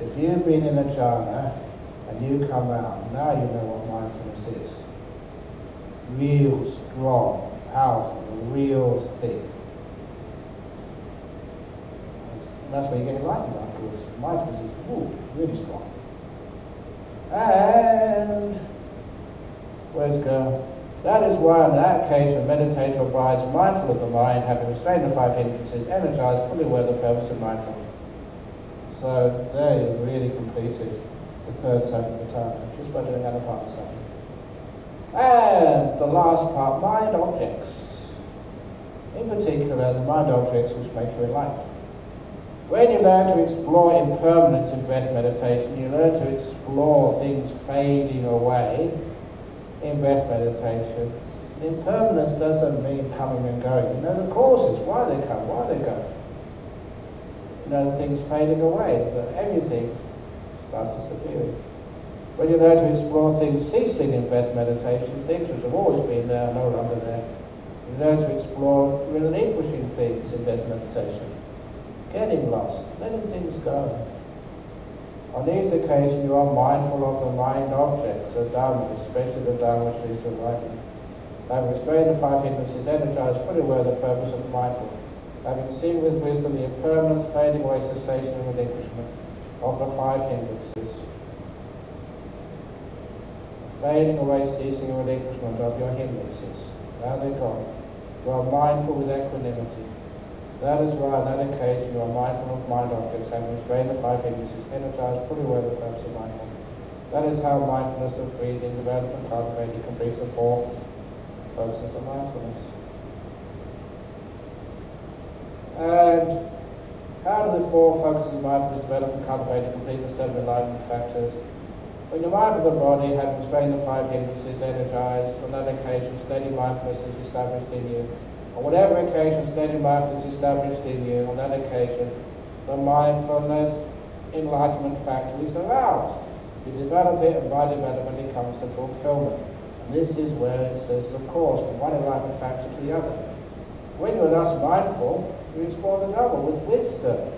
If you've been in a jhana and you come out, now you know what mindfulness is. Real, strong, powerful, a real thing. And that's where you get enlightened afterwards. Mindfulness is really strong. And where's go? That is why on that occasion a meditator abides mindful of the mind, having restrained the five hindrances, energized, fully aware of the purpose of mindfulness. So there you've really completed the third Satipatthana, just by doing Anapanasati. And the last part, mind objects. In particular, the mind objects which make you enlightened. When you learn to explore impermanence in breath meditation, you learn to explore things fading away in breath meditation. And impermanence doesn't mean coming and going. You know the causes, why they come, why they go. You know things fading away, but everything starts disappearing. When you learn to explore things ceasing in breath meditation, things which have always been there are no longer there. You learn to explore relinquishing things in breath meditation. Getting lost, letting things go. On these occasions you are mindful of the mind objects, the Dhamma, especially the Dhamma Sri Enlightenment. Having restrained the five hindrances, energized, fully aware of the purpose of mindful. Having seen with wisdom the impermanent fading away cessation and relinquishment of the five hindrances. Fading away, ceasing and relinquishment of your hindrances. Now they're gone. You are mindful with equanimity. That is why on that occasion you are mindful of mind objects, having restrained the five hindrances, energized, fully aware of the purpose of mindfulness. That is how mindfulness of breathing, development, cultivating, completes the four focuses of mindfulness. And how do the four focuses of mindfulness develop and cultivate and complete the seven enlightenment factors? When you're mindful of the body, having restrained the five hindrances, energized, on that occasion steady mindfulness is established in you. On whatever occasion steady mindfulness is established in you, on that occasion the mindfulness enlightenment factor is aroused. You develop it, and by development it comes to fulfillment. And this is where it says the course from one enlightenment factor to the other. When you are thus mindful, you explore the Dhamma with wisdom.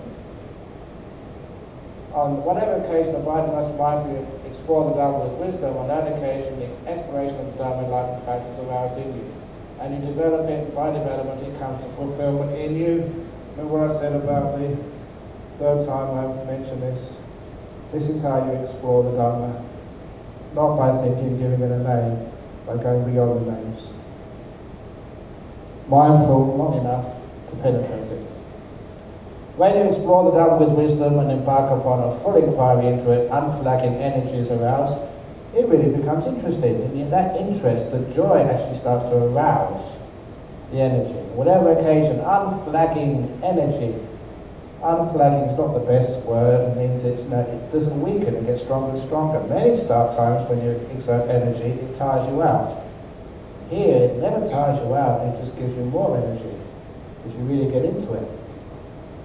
On whatever occasion abiding thus mindful, you explore the Dhamma with wisdom. On that occasion, the exploration of the Dhamma enlightenment factor is aroused in you. And you develop it, by development it comes to fulfillment in you. Remember what I said about the third time I've mentioned this? This is how you explore the Dhamma. Not by thinking, giving it a name, by going beyond the names. Mindful, not enough to penetrate it. When you explore the Dhamma with wisdom and embark upon a full inquiry into it, unflagging energy is aroused, it really becomes interesting. And in that interest, the joy actually starts to arouse the energy. Whatever occasion, unflagging energy. Unflagging is not the best word. It means it doesn't weaken, it gets stronger and stronger. Many times when you exert energy, it tires you out. Here, it never tires you out, it just gives you more energy, because you really get into it.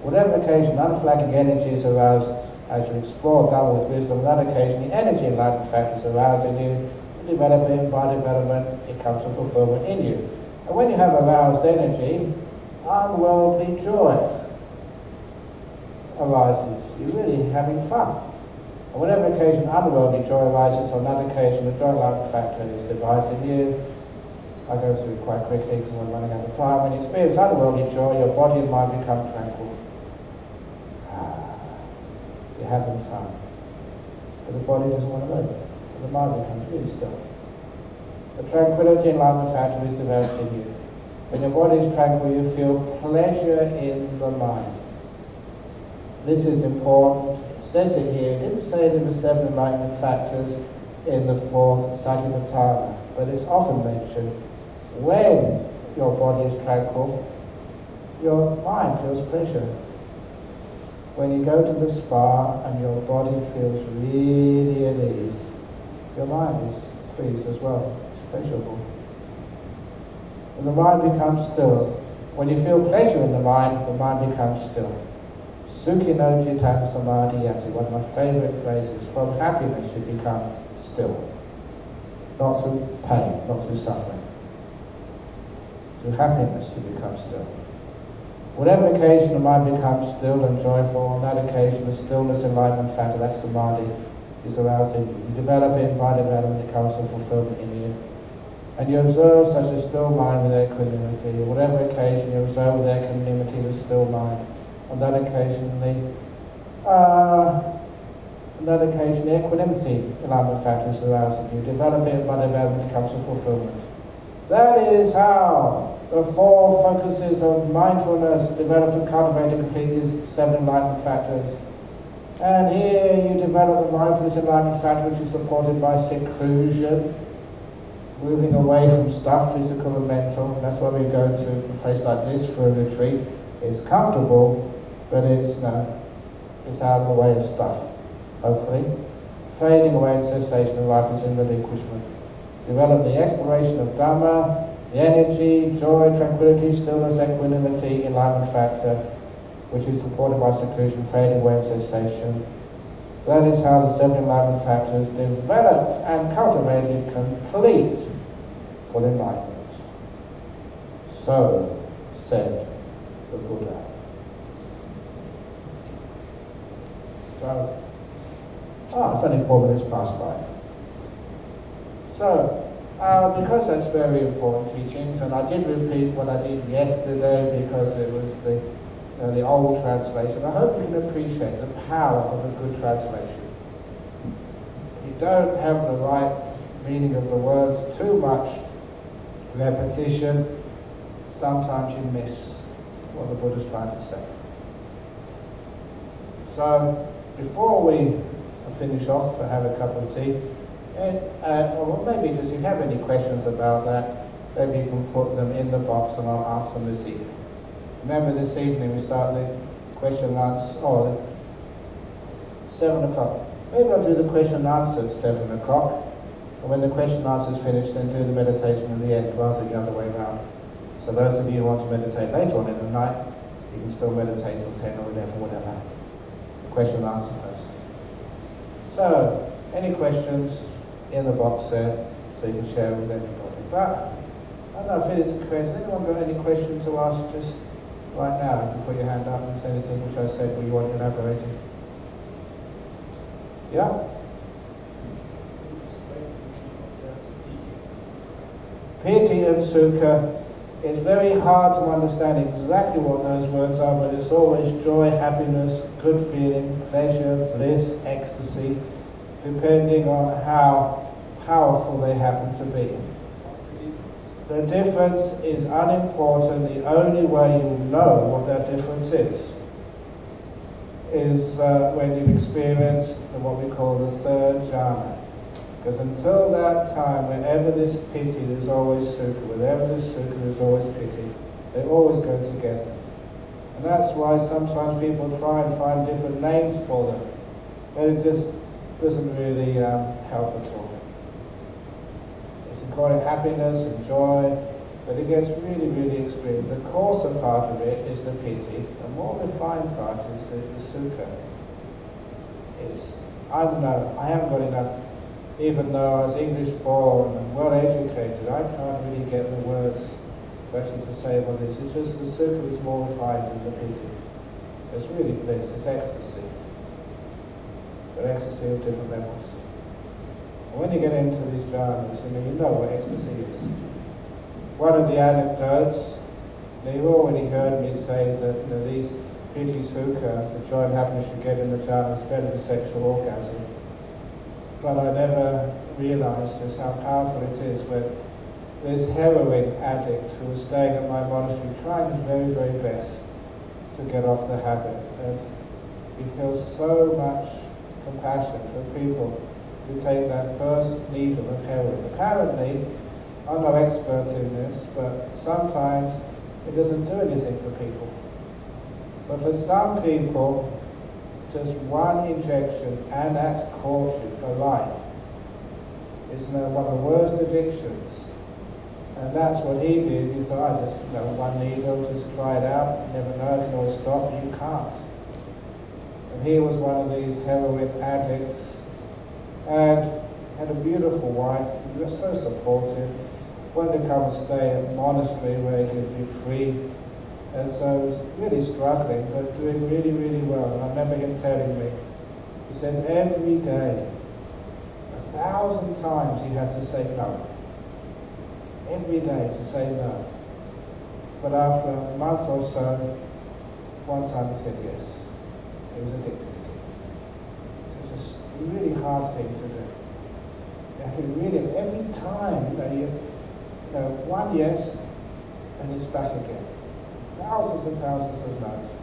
Whatever occasion, unflagging energy is aroused as you explore Dhamma with wisdom. On that occasion, the energy enlightenment factor is aroused in you. Develop it, by development, it comes to fulfillment in you. And when you have aroused energy, unworldly joy arises. You're really having fun. On whatever occasion unworldly joy arises, on that occasion the joy enlightenment factor is devised in you. I go through it quite quickly because I'm running out of time. When you experience unworldly joy, your body and mind become tranquil. You're having fun. But the body doesn't want to move. So the mind becomes really still. The tranquility and enlightenment factor is developed in you. When your body is tranquil, you feel pleasure in the mind. This is important. It says it here. It didn't say it in the seven enlightenment factors in the fourth Satipatthana, but it's often mentioned. When your body is tranquil, your mind feels pleasure. When you go to the spa and your body feels really at ease, your mind is pleased as well. It's pleasurable. When the mind becomes still, when you feel pleasure in the mind becomes still. Sukhino citta samadhiyati, one of my favourite phrases. From happiness you become still. Not through pain, not through suffering. Through happiness you become still. Whatever occasion the mind becomes still and joyful, on that occasion the stillness enlightenment factor, that's samadhi, is aroused in you. You develop it, by development it comes to fulfillment in you. And you observe such a still mind with equanimity. Whatever occasion you observe with equanimity the still mind. On that occasion the equanimity enlightenment factor is aroused in you. Develop it, by development it comes to fulfillment. That is how the four focuses of mindfulness develop and cultivate and complete these seven enlightenment factors. And here you develop the mindfulness enlightenment factor, which is supported by seclusion, moving away from stuff, physical and mental. That's why we go to a place like this for a retreat. It's comfortable, but it's out of the way of stuff, hopefully. Fading away in cessation of lightness and relinquishment. Develop the exploration of Dhamma, the energy, joy, tranquility, stillness, equanimity, enlightenment factor, which is supported by seclusion, fading away in cessation. That is how the seven enlightenment factors developed and cultivated complete full enlightenment. So said the Buddha. So, it's only 4 minutes past 5. So, because that's very important teachings, and I did repeat what I did yesterday because it was the old translation, I hope you can appreciate the power of a good translation. If you don't have the right meaning of the words, too much repetition, sometimes you miss what the Buddha's trying to say. So, before we finish off and have a cup of tea, or maybe if you have any questions about that, maybe you can put them in the box and I'll answer them this evening. Remember, this evening we start the question and answer, 7 o'clock. Maybe I'll do the question and answer at 7 o'clock, and when the question and answer is finished, then do the meditation in the end rather than the other way around. So those of you who want to meditate later on in the night, you can still meditate till 10 or 11, whatever. The question and answer first. So, any questions in the box there, so you can share with everybody. But, I don't know if it is a question. Has anyone got any questions to ask just right now? You can put your hand up and say anything which I said where you want elaborating. Yeah? Piti and Sukha. It's very hard to understand exactly what those words are, but it's always joy, happiness, good feeling, pleasure, bliss, ecstasy, depending on how powerful they happen to be. The difference is unimportant. The only way you know what that difference is when you've experienced what we call the third jhana. Because until that time, wherever there's piti, there's always sukha. Wherever there's sukha, there's always piti. They always go together. And that's why sometimes people try and find different names for them. But it just doesn't really help at all. You can call it happiness and joy, but it gets really, really extreme. The coarser part of it is the piti. The more refined part is the sukha. I haven't got enough. Even though I was English born and well educated, I can't really get the words actually to say what it is. It's just the sukha is more refined than the piti. It's really bliss, it's ecstasy. But ecstasy of different levels. And when you get into these jhanas, you know what ecstasy is. One of the anecdotes, you've already heard me say that these piti sukha, the joy and happiness you get in the jhana, is better than sexual orgasm. But I never realized just how powerful it is when this heroin addict who was staying at my monastery trying his very, very best to get off the habit. And he feels so much compassion for people who take that first needle of heroin. Apparently, I'm no expert in this, but sometimes it doesn't do anything for people. But for some people, just one injection, and that's caught you for life. It's one of the worst addictions. And that's what he did. He thought, one needle, just try it out. You never know, you can always stop. You can't. And he was one of these heroin addicts and had a beautiful wife. He was so supportive. Wanted to come and stay at a monastery where he could be free. And so he was really struggling, but doing really, really well. And I remember him telling me, he says every day, 1,000 times he has to say no. Every day to say no. But after a month or so, one time he said yes. He was addicted again. So it's a really hard thing to do. You have to really, every time, one yes, and it's back again. Thousands and thousands of no's.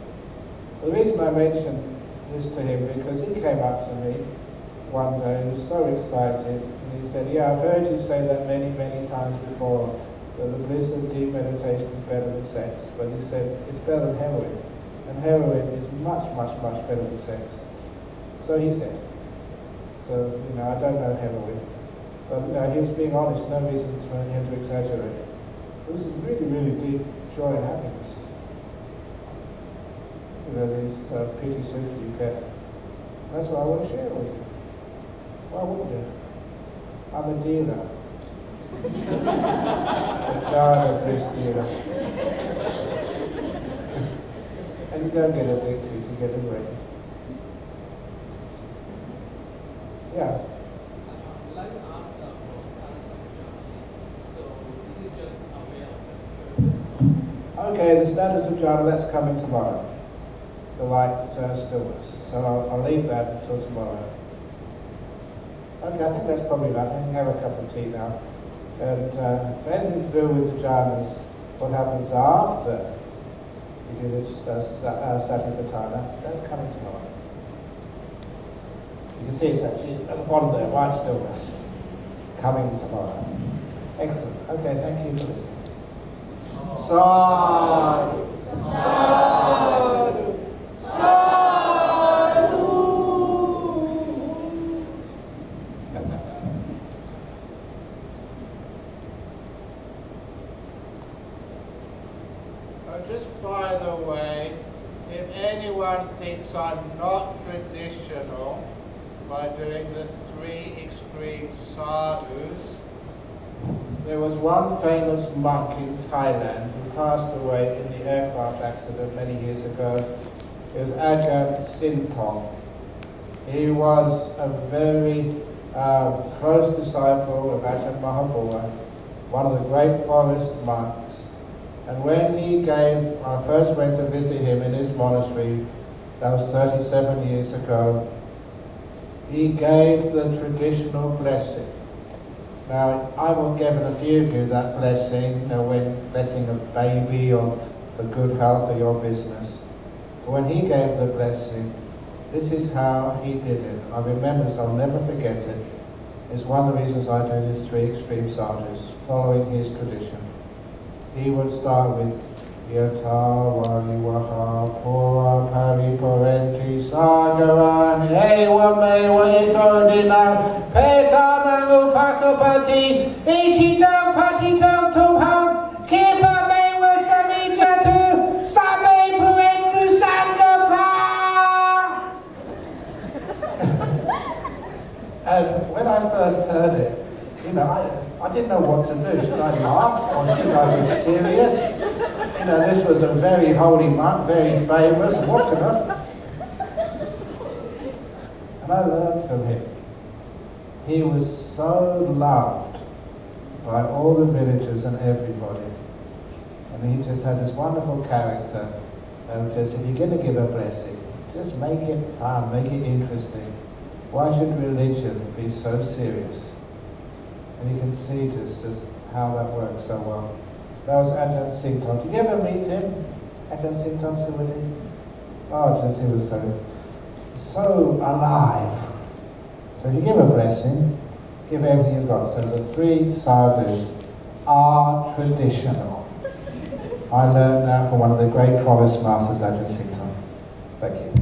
The reason I mentioned this to him, because he came up to me one day, he was so excited, and he said, I've heard you say that many, many times before, that the bliss of deep meditation is better than sex. But he said, it's better than heroin. And heroin is much, much, much better than sex. So he said. So, I don't know heroin. But he was being honest, no reason for him to exaggerate. This is really, really deep joy and happiness. These piti sukha you get. That's what I want to share with you. Why wouldn't you? I'm a dealer. A jhana bliss dealer. And you don't get addicted, you get liberated. Yeah. I'd like to ask for status of jhana. So, is it just aware of the purpose? Okay, the status of jhana, that's coming tomorrow. The light stillness. So I'll leave that until tomorrow. Okay, I think that's probably enough. I can have a cup of tea now. And for anything to do with the jhanas, what happens after you do this satipatthana, that's coming tomorrow. You can see it's actually at the bottom there, light stillness, coming tomorrow. Excellent. Okay, thank you for listening. Sadhu, sadhu, sadhu. Just by the way, if anyone thinks I'm not traditional by doing the 3 extreme sadhus, there was one famous monk in Thailand who passed away in the aircraft accident many years ago. It was Ajahn Sintong. He was a very close disciple of Ajahn Mahabua, one of the great forest monks. And when I first went to visit him in his monastery, that was 37 years ago, he gave the traditional blessing. Now, I will give a few of you that blessing, when blessing of baby or for good health or your business. But when he gave the blessing, this is how he did it. I remember this, I'll never forget it. It's one of the reasons I do these 3 extreme sadhus, following his tradition. He would start with Yata Variwaha Pura Pariparenti Sagaran Ewa Mewa Ito Dina Peta Mangu Pakapati Ichidam Patitam Tubham Kipa Mewa Samijatu Same Puendu Sangapa. And when I first heard it, I didn't know what to do. Should I laugh or should I be serious? This was a very holy monk, very famous. What could I? And I learned from him. He was so loved by all the villagers and everybody. And he just had this wonderful character. And just, if you're going to give a blessing, just make it fun, make it interesting. Why should religion be so serious? And you can see just how that works so well. That was Ajahn Singtong. Did you ever meet him? Ajahn Singtong Sumati? Oh, he was so alive. So if you give a blessing, give everything you've got. So the 3 sadhus are traditional. I learned that from one of the great forest masters, Ajahn Singtong. Thank you.